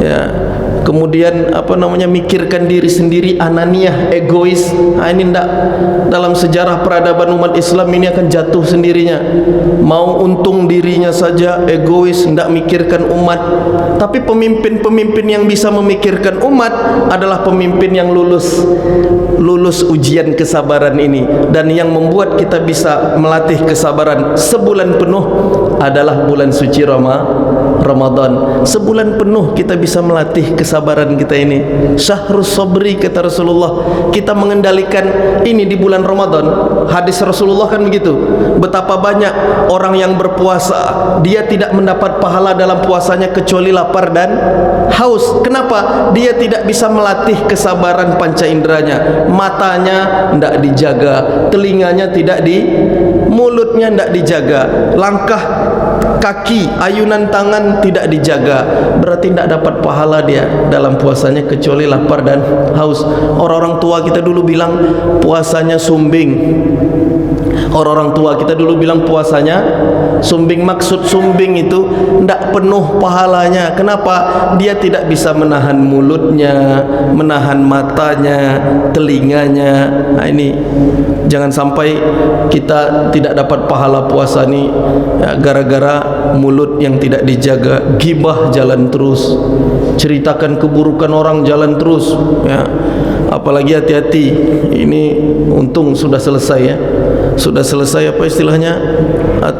ya, kemudian mikirkan diri sendiri, ananiah, egois. Ini ndak, dalam sejarah peradaban umat Islam ini akan jatuh sendirinya. Mau untung dirinya saja, egois, ndak mikirkan umat. Tapi pemimpin-pemimpin yang bisa memikirkan umat adalah pemimpin yang lulus ujian kesabaran ini. Dan yang membuat kita bisa melatih kesabaran sebulan penuh adalah bulan suci Ramadan. Sebulan penuh kita bisa melatih kesabaran kita ini. Syahrus sabri kata Rasulullah. Kita mengendalikan ini di bulan Ramadan. Hadis Rasulullah kan begitu. Betapa banyak orang yang berpuasa, dia tidak mendapat pahala dalam puasanya kecuali lapar dan haus. Kenapa? Dia tidak bisa melatih kesabaran panca inderanya. Matanya tidak dijaga, telinganya tidak mulutnya tidak dijaga, langkah kaki, ayunan tangan tidak dijaga. Berarti tidak dapat pahala dia dalam puasanya kecuali lapar dan haus. Orang-orang tua kita dulu bilang puasanya sumbing. Orang-orang tua kita dulu bilang puasanya sumbing. Maksud sumbing itu tidak penuh pahalanya. Kenapa? Dia tidak bisa menahan mulutnya, menahan matanya, telinganya. Nah ini jangan sampai kita tidak dapat pahala puasa ini ya, gara-gara mulut yang tidak dijaga. Gibah jalan terus, ceritakan keburukan orang jalan terus ya. Apalagi hati-hati, ini untung sudah selesai ya. Sudah selesai apa istilahnya,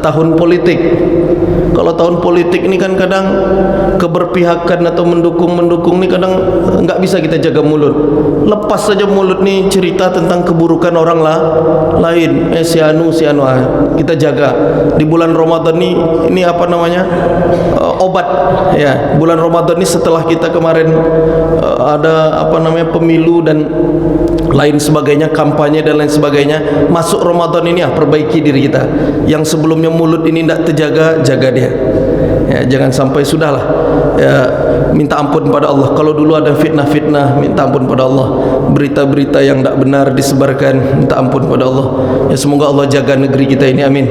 tahun politik. Kalau tahun politik ini kan kadang keberpihakan atau mendukung ini kadang nggak bisa kita jaga mulut. Lepas saja mulut nih cerita tentang keburukan orang lain. Si anu kita jaga. Di bulan Ramadan ini obat ya. Bulan Ramadan ini setelah kita kemarin ada pemilu dan lain sebagainya, kampanye dan lain sebagainya, masuk Ramadan ini perbaiki diri kita. Yang sebelumnya mulut ini tidak terjaga, jaga dia ya. Jangan sampai sudahlah ya, minta ampun pada Allah. Kalau dulu ada fitnah-fitnah, minta ampun pada Allah. Berita-berita yang tidak benar disebarkan, minta ampun pada Allah ya. Semoga Allah jaga negeri kita ini, amin.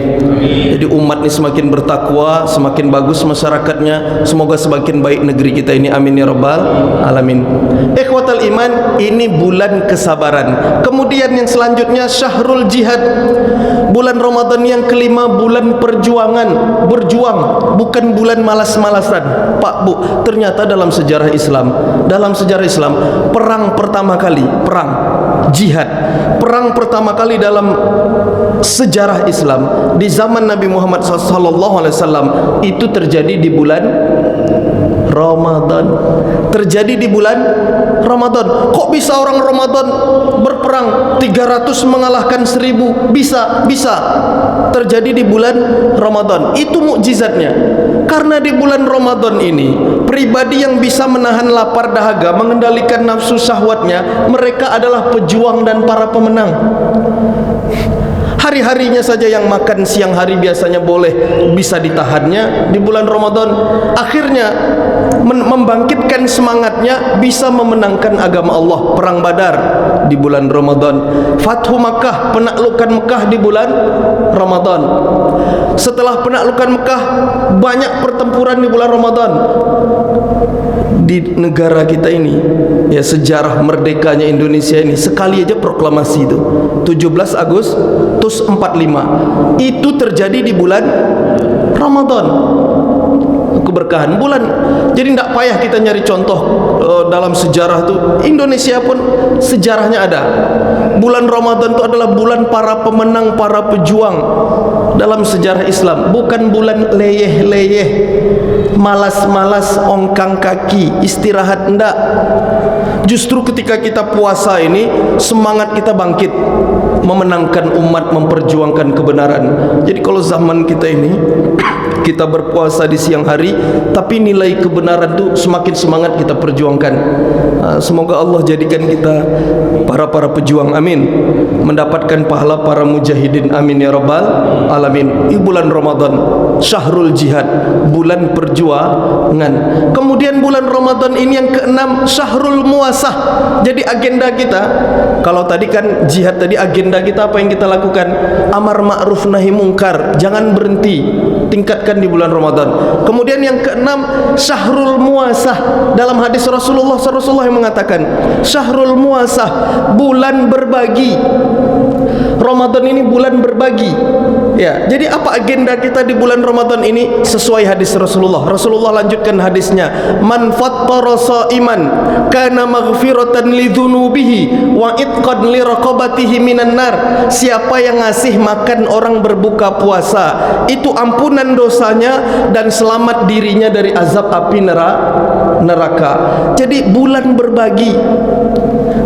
Jadi umat ini semakin bertakwa, semakin bagus masyarakatnya, semoga semakin baik negeri kita ini, amin ya rabbal alamin. Ikhwatal iman, ini bulan kesabaran. Kemudian yang selanjutnya syahrul jihad. Bulan Ramadan yang kelima, bulan perjuangan. Berjuang, bukan bulan malas-malasan. Pak Bu, ternyata dalam sejarah Islam, perang pertama kali, perang jihad, perang pertama kali dalam sejarah Islam di zaman Nabi Muhammad SAW itu terjadi di bulan Ramadan. Terjadi di bulan Ramadan. Kok bisa orang Ramadan berperang 300 mengalahkan 1000? Bisa terjadi di bulan Ramadan. Itu mukjizatnya. Karena di bulan Ramadan ini pribadi yang bisa menahan lapar dahaga, mengendalikan nafsu syahwatnya, mereka adalah pejuang dan para pemenang. Hari-harinya saja yang makan siang hari biasanya boleh, bisa ditahannya di bulan Ramadan. Akhirnya membangkitkan semangatnya, bisa memenangkan agama Allah. Perang Badar di bulan Ramadan, Fathu Makkah, penaklukan Mekah di bulan Ramadan. Setelah penaklukan Mekah, banyak pertempuran di bulan Ramadan. Di negara kita ini ya, sejarah merdekanya Indonesia ini sekali aja proklamasi itu 17 Agustus 45 itu terjadi di bulan Ramadan. Keberkahan bulan. Jadi tidak payah kita nyari contoh dalam sejarah itu. Indonesia pun sejarahnya ada. Bulan Ramadan itu adalah bulan para pemenang, para pejuang dalam sejarah Islam. Bukan bulan leyeh-leyeh, malas-malas, ongkang kaki, istirahat, enggak. Justru ketika kita puasa ini, semangat kita bangkit, memenangkan umat, memperjuangkan kebenaran. Jadi kalau zaman kita ini kita berpuasa di siang hari, tapi nilai kebenaran itu semakin semangat kita perjuangkan. Semoga Allah jadikan kita para pejuang, amin. Mendapatkan pahala para mujahidin, amin ya rabbal alamin. Di bulan Ramadan, syahrul jihad, bulan perjuangan. Kemudian bulan Ramadan ini yang keenam, syahrul muasah. Jadi agenda kita, kalau tadi kan jihad, tadi agenda kita apa yang kita lakukan? Amar ma'ruf nahi mungkar, jangan berhenti tingkatkan di bulan Ramadan. Kemudian yang keenam, syahrul muasah. Dalam hadis Rasulullah yang mengatakan syahrul muasah, bulan berbagi. Ramadan ini bulan berbagi. Ya, jadi apa agenda kita di bulan Ramadan ini? Sesuai hadis Rasulullah. Rasulullah lanjutkan hadisnya, man fattara shaiman kana maghfiratan lidzunubihi wa itqan liraqabatihi minan nar. Siapa yang ngasih makan orang berbuka puasa, itu ampunan dosanya dan selamat dirinya dari azab api neraka. Jadi bulan berbagi.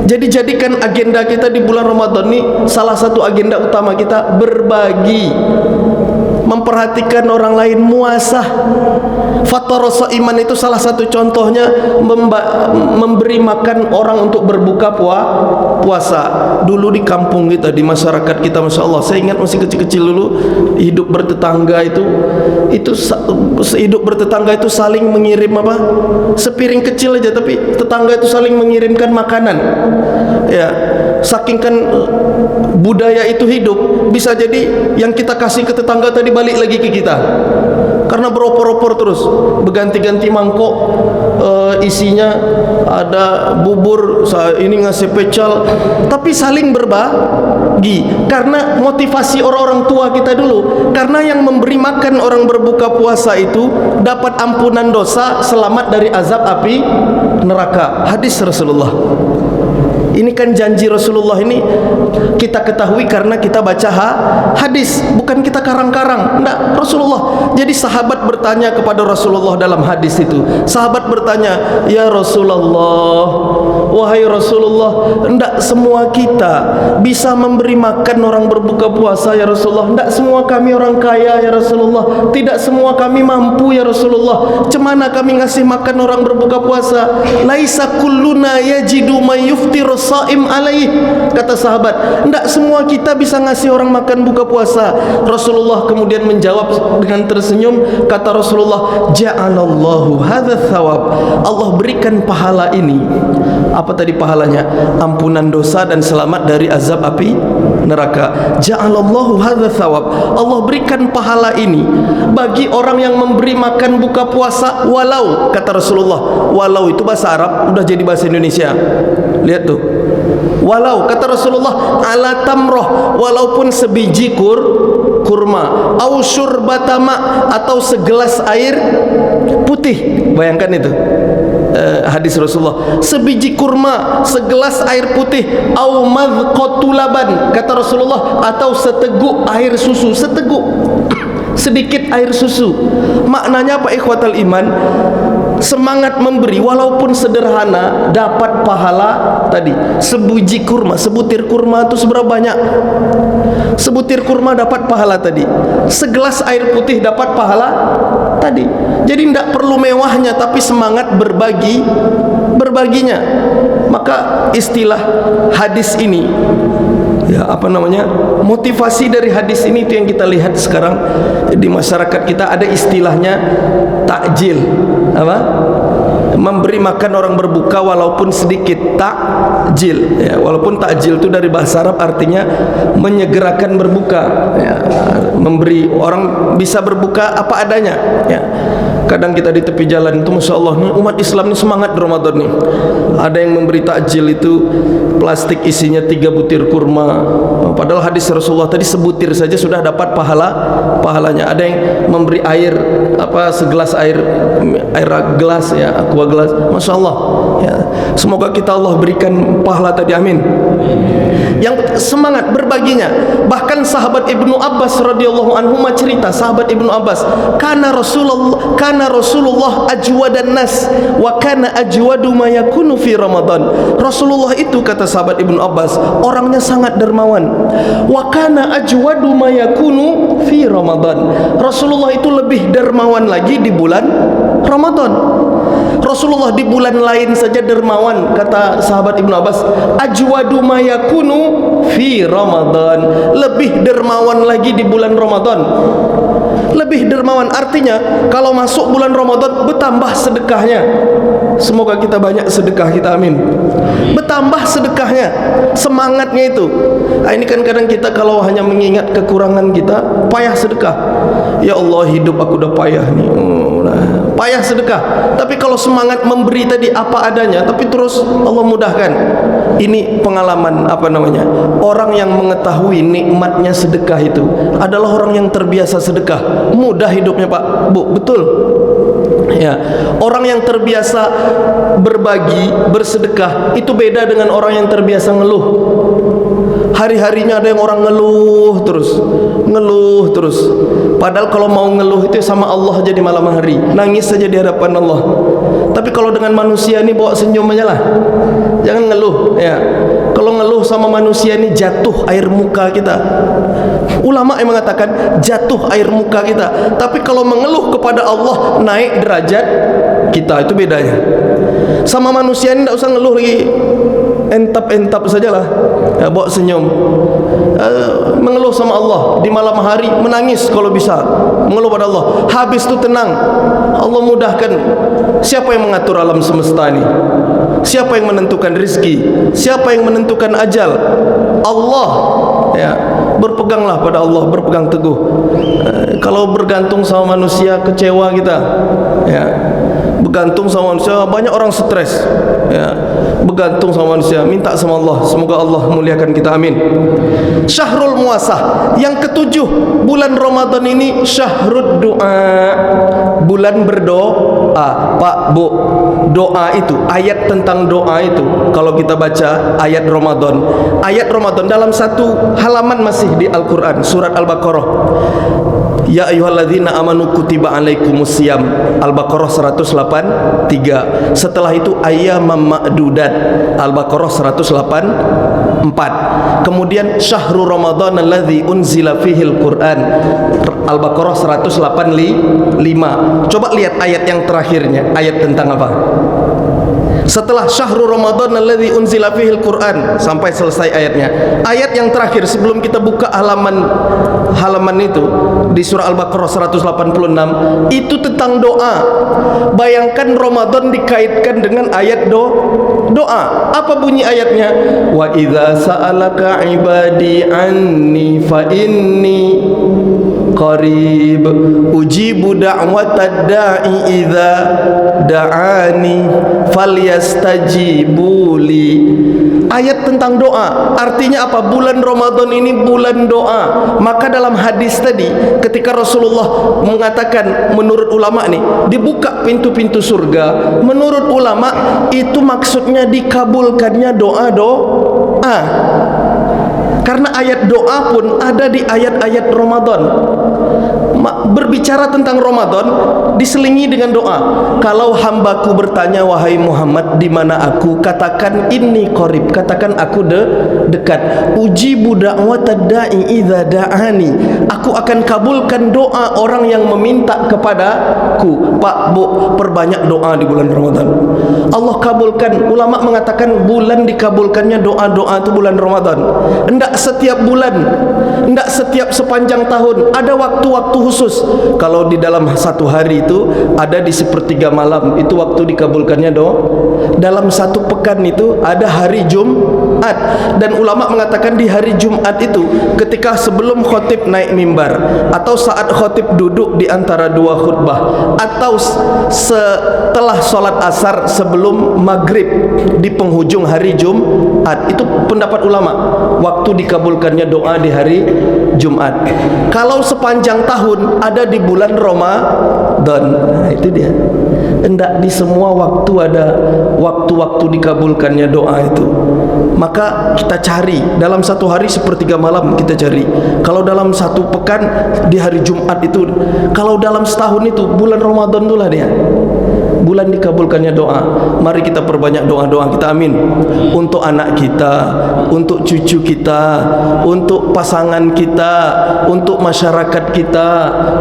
Jadi jadikan agenda kita di bulan Ramadan ini, salah satu agenda utama kita berbagi, memperhatikan orang lain, muasah. Fattara shaiman itu salah satu contohnya, memberi makan orang untuk berbuka puasa. Dulu di kampung kita, di masyarakat kita, Masya Allah, saya ingat masih kecil-kecil dulu, hidup bertetangga itu hidup bertetangga itu saling mengirim apa? Sepiring kecil aja, tapi tetangga itu saling mengirimkan makanan. Ya, saking kan budaya itu hidup, bisa jadi yang kita kasih ke tetangga tadi balik lagi ke kita. Karena beropor-opor terus, berganti-ganti mangkok, isinya ada bubur, ini ngasih pecal, tapi saling berbagi. Karena motivasi orang-orang tua kita dulu, karena yang memberi makan orang berbuka puasa itu dapat ampunan dosa, selamat dari azab api neraka. Hadis Rasulullah. Ini kan janji Rasulullah, ini kita ketahui karena kita baca hadis, bukan kita karang-karang. Enggak, Rasulullah. Jadi sahabat bertanya kepada Rasulullah dalam hadis itu. Sahabat bertanya, "Ya Rasulullah, wahai Rasulullah, enggak semua kita bisa memberi makan orang berbuka puasa ya Rasulullah. Enggak semua kami orang kaya ya Rasulullah. Tidak semua kami mampu ya Rasulullah. Cemana kami ngasih makan orang berbuka puasa? Laisa kulluna yajidu may yuftiru shaim alaih." Kata sahabat, enggak semua kita bisa ngasih orang makan buka puasa. Rasulullah kemudian menjawab dengan tersenyum, kata Rasulullah, "Ja'alallahu hadza thawab." Allah berikan pahala ini. Apa tadi pahalanya? Ampunan dosa dan selamat dari azab api neraka. Ja'alallahu hadza thawab. Allah berikan pahala ini bagi orang yang memberi makan buka puasa, walau, kata Rasulullah, walau itu bahasa Arab udah jadi bahasa Indonesia. Lihat tuh, walau, kata Rasulullah, ala tamroh, walaupun sebiji kurma, au syurbatama, atau segelas air putih. Bayangkan itu hadis Rasulullah, sebiji kurma, segelas air putih, au madqatul laban, kata Rasulullah, atau seteguk air susu, seteguk sedikit air susu. Maknanya apa, ikhwatal iman? Semangat memberi walaupun sederhana dapat pahala tadi. Sebutir kurma itu seberapa banyak? Sebutir kurma dapat pahala tadi. Segelas air putih dapat pahala tadi. Jadi tidak perlu mewahnya, tapi semangat berbaginya. Maka istilah hadis ini, ya apa namanya, motivasi dari hadis ini itu yang kita lihat sekarang di masyarakat kita. Ada istilahnya takjil, apa, memberi makan orang berbuka walaupun sedikit, takjil ya. Walaupun takjil itu dari bahasa Arab artinya menyegerakan berbuka ya. Memberi orang bisa berbuka apa adanya ya. Kadang kita di tepi jalan itu, Masya Allah, nih umat Islam ini semangat di Ramadan nih. Ada yang memberi takjil itu plastik isinya 3 butir kurma, padahal hadis Rasulullah tadi sebutir saja sudah dapat pahalanya. Ada yang memberi air, apa, segelas air gelas ya, aqua gelas, Masya Allah ya. Semoga kita Allah berikan pahala tadi, amin. Yang semangat berbaginya. Bahkan sahabat Ibnu Abbas radhiyallahu anhu cerita, sahabat Ibnu Abbas, kana Rasulullah ajwadan nas wa kana ajwadu ma yakunu fi Ramadan. Rasulullah itu, kata sahabat Ibnu Abbas, orangnya sangat dermawan. Wa kana ajwadu ma yakunu fi Ramadan. Rasulullah itu lebih dermawan lagi di bulan Ramadan. Rasulullah di bulan lain saja dermawan, kata sahabat Ibnu Abbas, ajwadu ma yakunu fi Ramadan, lebih dermawan lagi di bulan Ramadan. Lebih dermawan artinya kalau masuk bulan Ramadan bertambah sedekahnya. Semoga kita banyak sedekah kita, amin. Bertambah sedekahnya, semangatnya itu. Nah, ini kan kadang kita kalau hanya mengingat kekurangan kita, payah sedekah. Ya Allah, hidup aku udah payah nih. Payah sedekah. Tapi kalau semangat memberi tadi apa adanya, tapi terus Allah mudahkan. Ini pengalaman orang yang mengetahui nikmatnya sedekah itu adalah orang yang terbiasa sedekah. Mudah hidupnya Pak, Bu, betul. Ya, orang yang terbiasa berbagi, bersedekah itu beda dengan orang yang terbiasa ngeluh. Hari-harinya ada yang orang ngeluh terus. Padahal kalau mau ngeluh itu sama Allah aja di malam hari, nangis saja di hadapan Allah. Tapi kalau dengan manusia ini bawa senyum aja lah, jangan ngeluh. Ya, kalau ngeluh sama manusia ini jatuh air muka kita. Ulama yang mengatakan jatuh air muka kita. Tapi kalau mengeluh kepada Allah naik derajat kita, itu bedanya. Sama manusia ini tidak usah ngeluh lagi, entap-entap sajalah, ya, bawa senyum. Mengeluh sama Allah di malam hari, menangis kalau bisa, mengeluh pada Allah. Habis itu tenang, Allah mudahkan. Siapa yang mengatur alam semesta ini? Siapa yang menentukan rizki? Siapa yang menentukan ajal? Allah. Ya, berpeganglah pada Allah, berpegang teguh. Kalau bergantung sama manusia, kecewa kita. Ya, bergantung sama manusia, banyak orang stres. Ya, bergantung sama manusia, minta sama Allah, semoga Allah muliakan kita, amin. Syahrul Muasah, yang ketujuh, bulan Ramadan ini syahrud doa, bulan berdoa. Pak, Bu, doa itu, ayat tentang doa itu, kalau kita baca ayat Ramadan dalam satu halaman masih di Al-Quran, surat Al-Baqarah. Ya ayyuhalladzina amanu kutiba alaikumusiyam, Al-Baqarah 183. Setelah itu ayyamam ma'dudat, Al-Baqarah 184. Kemudian syahrul Ramadan alladzi unzila fihil Qur'an, Al-Baqarah 185. Coba lihat ayat yang terakhirnya, ayat tentang apa? Setelah syahrul Ramadan alladzi unzila fihil Qur'an sampai selesai ayatnya. Ayat yang terakhir sebelum kita buka halaman itu di surah Al-Baqarah 186 itu tentang doa. Bayangkan Ramadan dikaitkan dengan ayat doa. Apa bunyi ayatnya? Wa idza sa'alaka ibadi anni fa inni qarib ujibu da'watad da'i idza da'ani falyastajibuli. Ayat tentang doa, artinya apa? Bulan Ramadan ini bulan doa. Maka dalam hadis tadi ketika Rasulullah mengatakan, menurut ulama nih, dibuka pintu-pintu surga, menurut ulama itu maksudnya dikabulkannya doa. Karena ayat doa pun ada di ayat-ayat Ramadan. Berbicara tentang Ramadan diselingi dengan doa. Kalau hambaku bertanya, wahai Muhammad, di mana aku? Katakan inni qarib, katakan aku dekat. Ujibu da'watad da'i idza da'ani, aku akan kabulkan doa orang yang meminta kepadaku. Pak, Bu, perbanyak doa di bulan Ramadan. Allah kabulkan. Ulama mengatakan bulan dikabulkannya doa-doa itu bulan Ramadan. Enggak setiap bulan, enggak setiap sepanjang tahun, ada waktu-waktu khusus. Kalau di dalam satu hari itu ada di sepertiga malam, itu waktu dikabulkannya doa. Dalam satu pekan itu ada hari Jumat, dan ulama mengatakan di hari Jumat itu ketika sebelum khotib naik mimbar, atau saat khotib duduk di antara dua khutbah, atau setelah sholat asar sebelum maghrib di penghujung hari Jumat, itu pendapat ulama waktu dikabulkannya doa di hari Jumat. Kalau sepanjang tahun ada di bulan Ramadan. Nah, itu dia. Hendak di semua waktu ada waktu-waktu dikabulkannya doa itu. Maka kita cari dalam satu hari sepertiga malam, kita cari. Kalau dalam satu pekan di hari Jumat itu, kalau dalam setahun itu bulan Ramadan itulah dia, bulan dikabulkannya doa. Mari kita perbanyak doa-doa kita, amin. Untuk anak kita, untuk cucu kita, untuk pasangan kita, untuk masyarakat kita,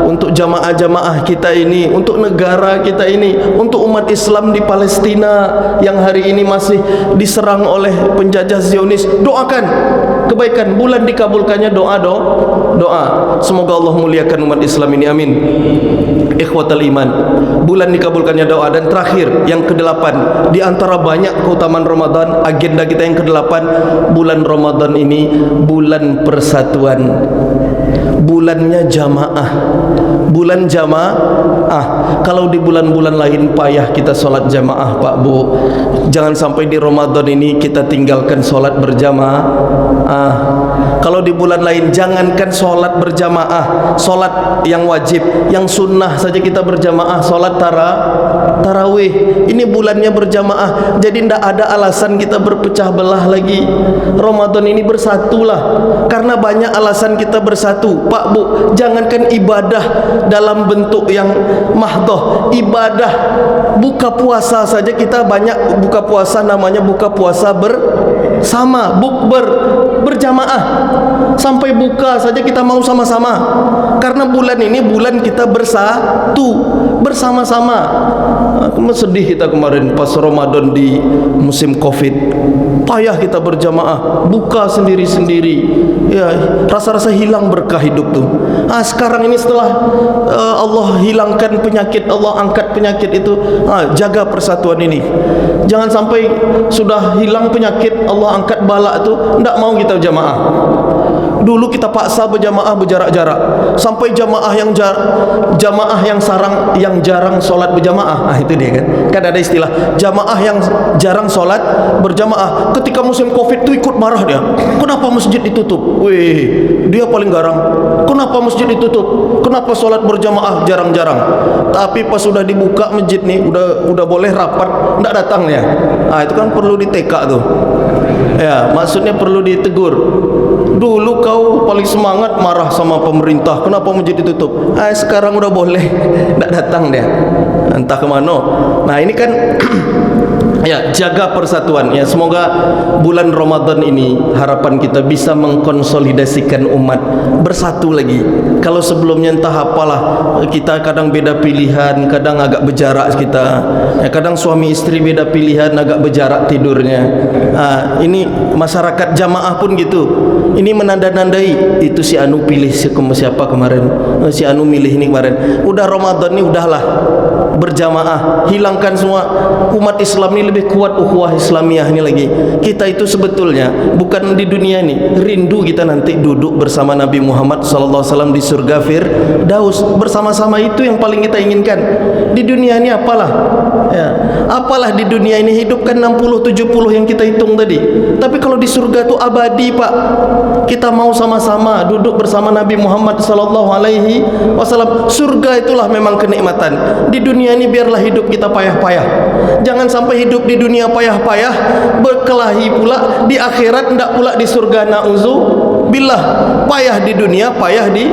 untuk jamaah-jamaah kita ini, untuk negara kita ini, untuk umat Islam di Palestina yang hari ini masih diserang oleh penjajah Zionis. Doakan kebaikan, bulan dikabulkannya doa. Semoga Allah muliakan umat Islam ini, amin. Ikhwatal iman, bulan dikabulkannya doa. Dan terakhir, yang ke-8 di antara banyak keutamaan Ramadan, agenda kita yang ke-8, bulan Ramadan ini bulan persatuan, bulannya jamaah, bulan jamaah. Kalau di bulan-bulan lain payah kita sholat jamaah, Pak Bu, jangan sampai di Ramadan ini kita tinggalkan sholat berjamaah. Kalau di bulan lain jangankan sholat berjamaah, sholat yang wajib, yang sunnah saja kita berjamaah, sholat tarawih. Ini bulannya berjamaah, jadi tidak ada alasan kita berpecah belah lagi. Ramadan ini bersatulah, karena banyak alasan kita bersatu, Pak Bu. Jangankan ibadah dalam bentuk yang mahdoh, ibadah buka puasa saja kita banyak buka puasa, namanya buka puasa bersama, bukber, berjamaah. Sampai buka saja kita mau sama-sama, karena bulan ini bulan kita bersatu, bersama-sama. Sedih kita kemarin pas Ramadan di musim Covid, payah kita berjamaah, buka sendiri-sendiri, ya rasa-rasa hilang berkah hidup tuh. Sekarang ini setelah Allah hilangkan penyakit, Allah angkat penyakit itu, jaga persatuan ini. Jangan sampai sudah hilang penyakit, Allah angkat bala itu, tidak mau kita jamaah. Dulu kita paksa berjamaah berjarak-jarak, sampai jamaah yang jarang sholat berjamaah. Itu dia kan ada istilah jamaah yang jarang sholat berjamaah. Ketika musim Covid itu ikut marah dia, kenapa masjid ditutup? Dia paling garang, kenapa masjid ditutup, kenapa sholat berjamaah jarang-jarang. Tapi pas sudah dibuka masjid nih, udah boleh rapat, tidak datang ya. Itu kan perlu diteka tuh, ya maksudnya perlu ditegur. Dulu kau paling semangat marah sama pemerintah, kenapa masjid ditutup? Sekarang udah boleh, tidak datang dia, entah kemana. Nah ini kan ya, jaga persatuan ya. Semoga bulan Ramadan ini harapan kita bisa mengkonsolidasikan umat bersatu lagi. Kalau sebelumnya entah apalah, kita kadang beda pilihan, kadang agak berjarak kita, ya, kadang suami istri beda pilihan, agak berjarak tidurnya. Ini masyarakat jamaah pun gitu. Ini menanda-nandai itu si Anu pilih siapa kemarin, si Anu milih ini kemarin. Udah Ramadan ini udahlah berjamaah, hilangkan semua. Umat Islam ini lebih kuat, ukhuwah Islamiyah ini lagi. Kita itu sebetulnya bukan di dunia ini, rindu kita nanti duduk bersama Nabi Muhammad SAW di surga Firdaus bersama-sama. Itu yang paling kita inginkan. Di dunia ini apalah ya, apalah di dunia ini hidup kan 60-70 yang kita hitung tadi. Tapi kalau di surga itu abadi, Pak. Kita mau sama-sama duduk bersama Nabi Muhammad SAW. Surga itulah memang kenikmatan. Di dunia ini biarlah hidup kita payah-payah. Jangan sampai hidup di dunia payah-payah, berkelahi pula di akhirat, tidak pula di surga. Na'udzubillah. Payah di dunia, payah di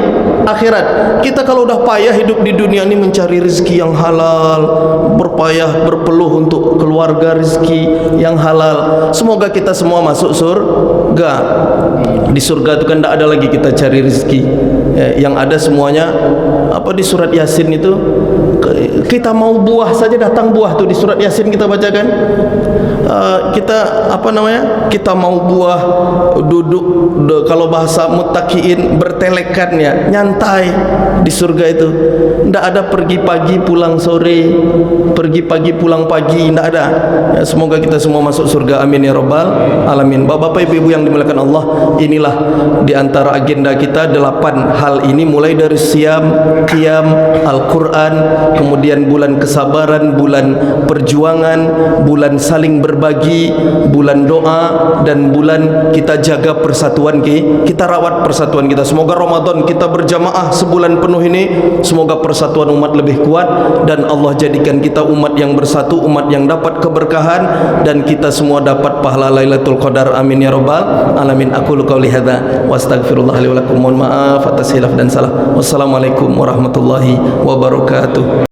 akhirat. Kita kalau udah payah hidup di dunia ini mencari rezeki yang halal, berpayah berpeluh untuk keluarga rezeki yang halal. Semoga kita semua masuk surga. Di surga itu kan tidak ada lagi kita cari rezeki ya, yang ada semuanya apa di surat Yasin itu, kita mau buah saja datang buah tuh di surat Yasin kita bacakan. Kita apa namanya, kita mau buah, duduk kalau bahasa muttaqiin bertelekan ya, nyantai di surga itu. Tidak ada pergi pagi pulang sore, pergi pagi pulang pagi, tidak ada ya. Semoga kita semua masuk surga, amin ya rabbal alamin. Bapak ibu yang dimuliakan Allah, inilah di antara agenda kita 8 hal ini, mulai dari siam, qiyam, Al-Quran, kemudian bulan kesabaran, bulan perjuangan, bulan saling berbagi, bulan doa, dan bulan kita jaga persatuan kita rawat persatuan kita. Semoga Ramadan kita berjamaah sebulan penuh ini, semoga persatuan umat lebih kuat, dan Allah jadikan kita umat yang bersatu, umat yang dapat keberkahan, dan kita semua dapat pahala Lailatul Qadar, amin ya rabbal alamin. Aqulu qouli hadza wa astaghfirullah li wa lakum. Mohon maaf atas hilaf dan salah. Wassalamualaikum warahmatullahi wabarakatuh.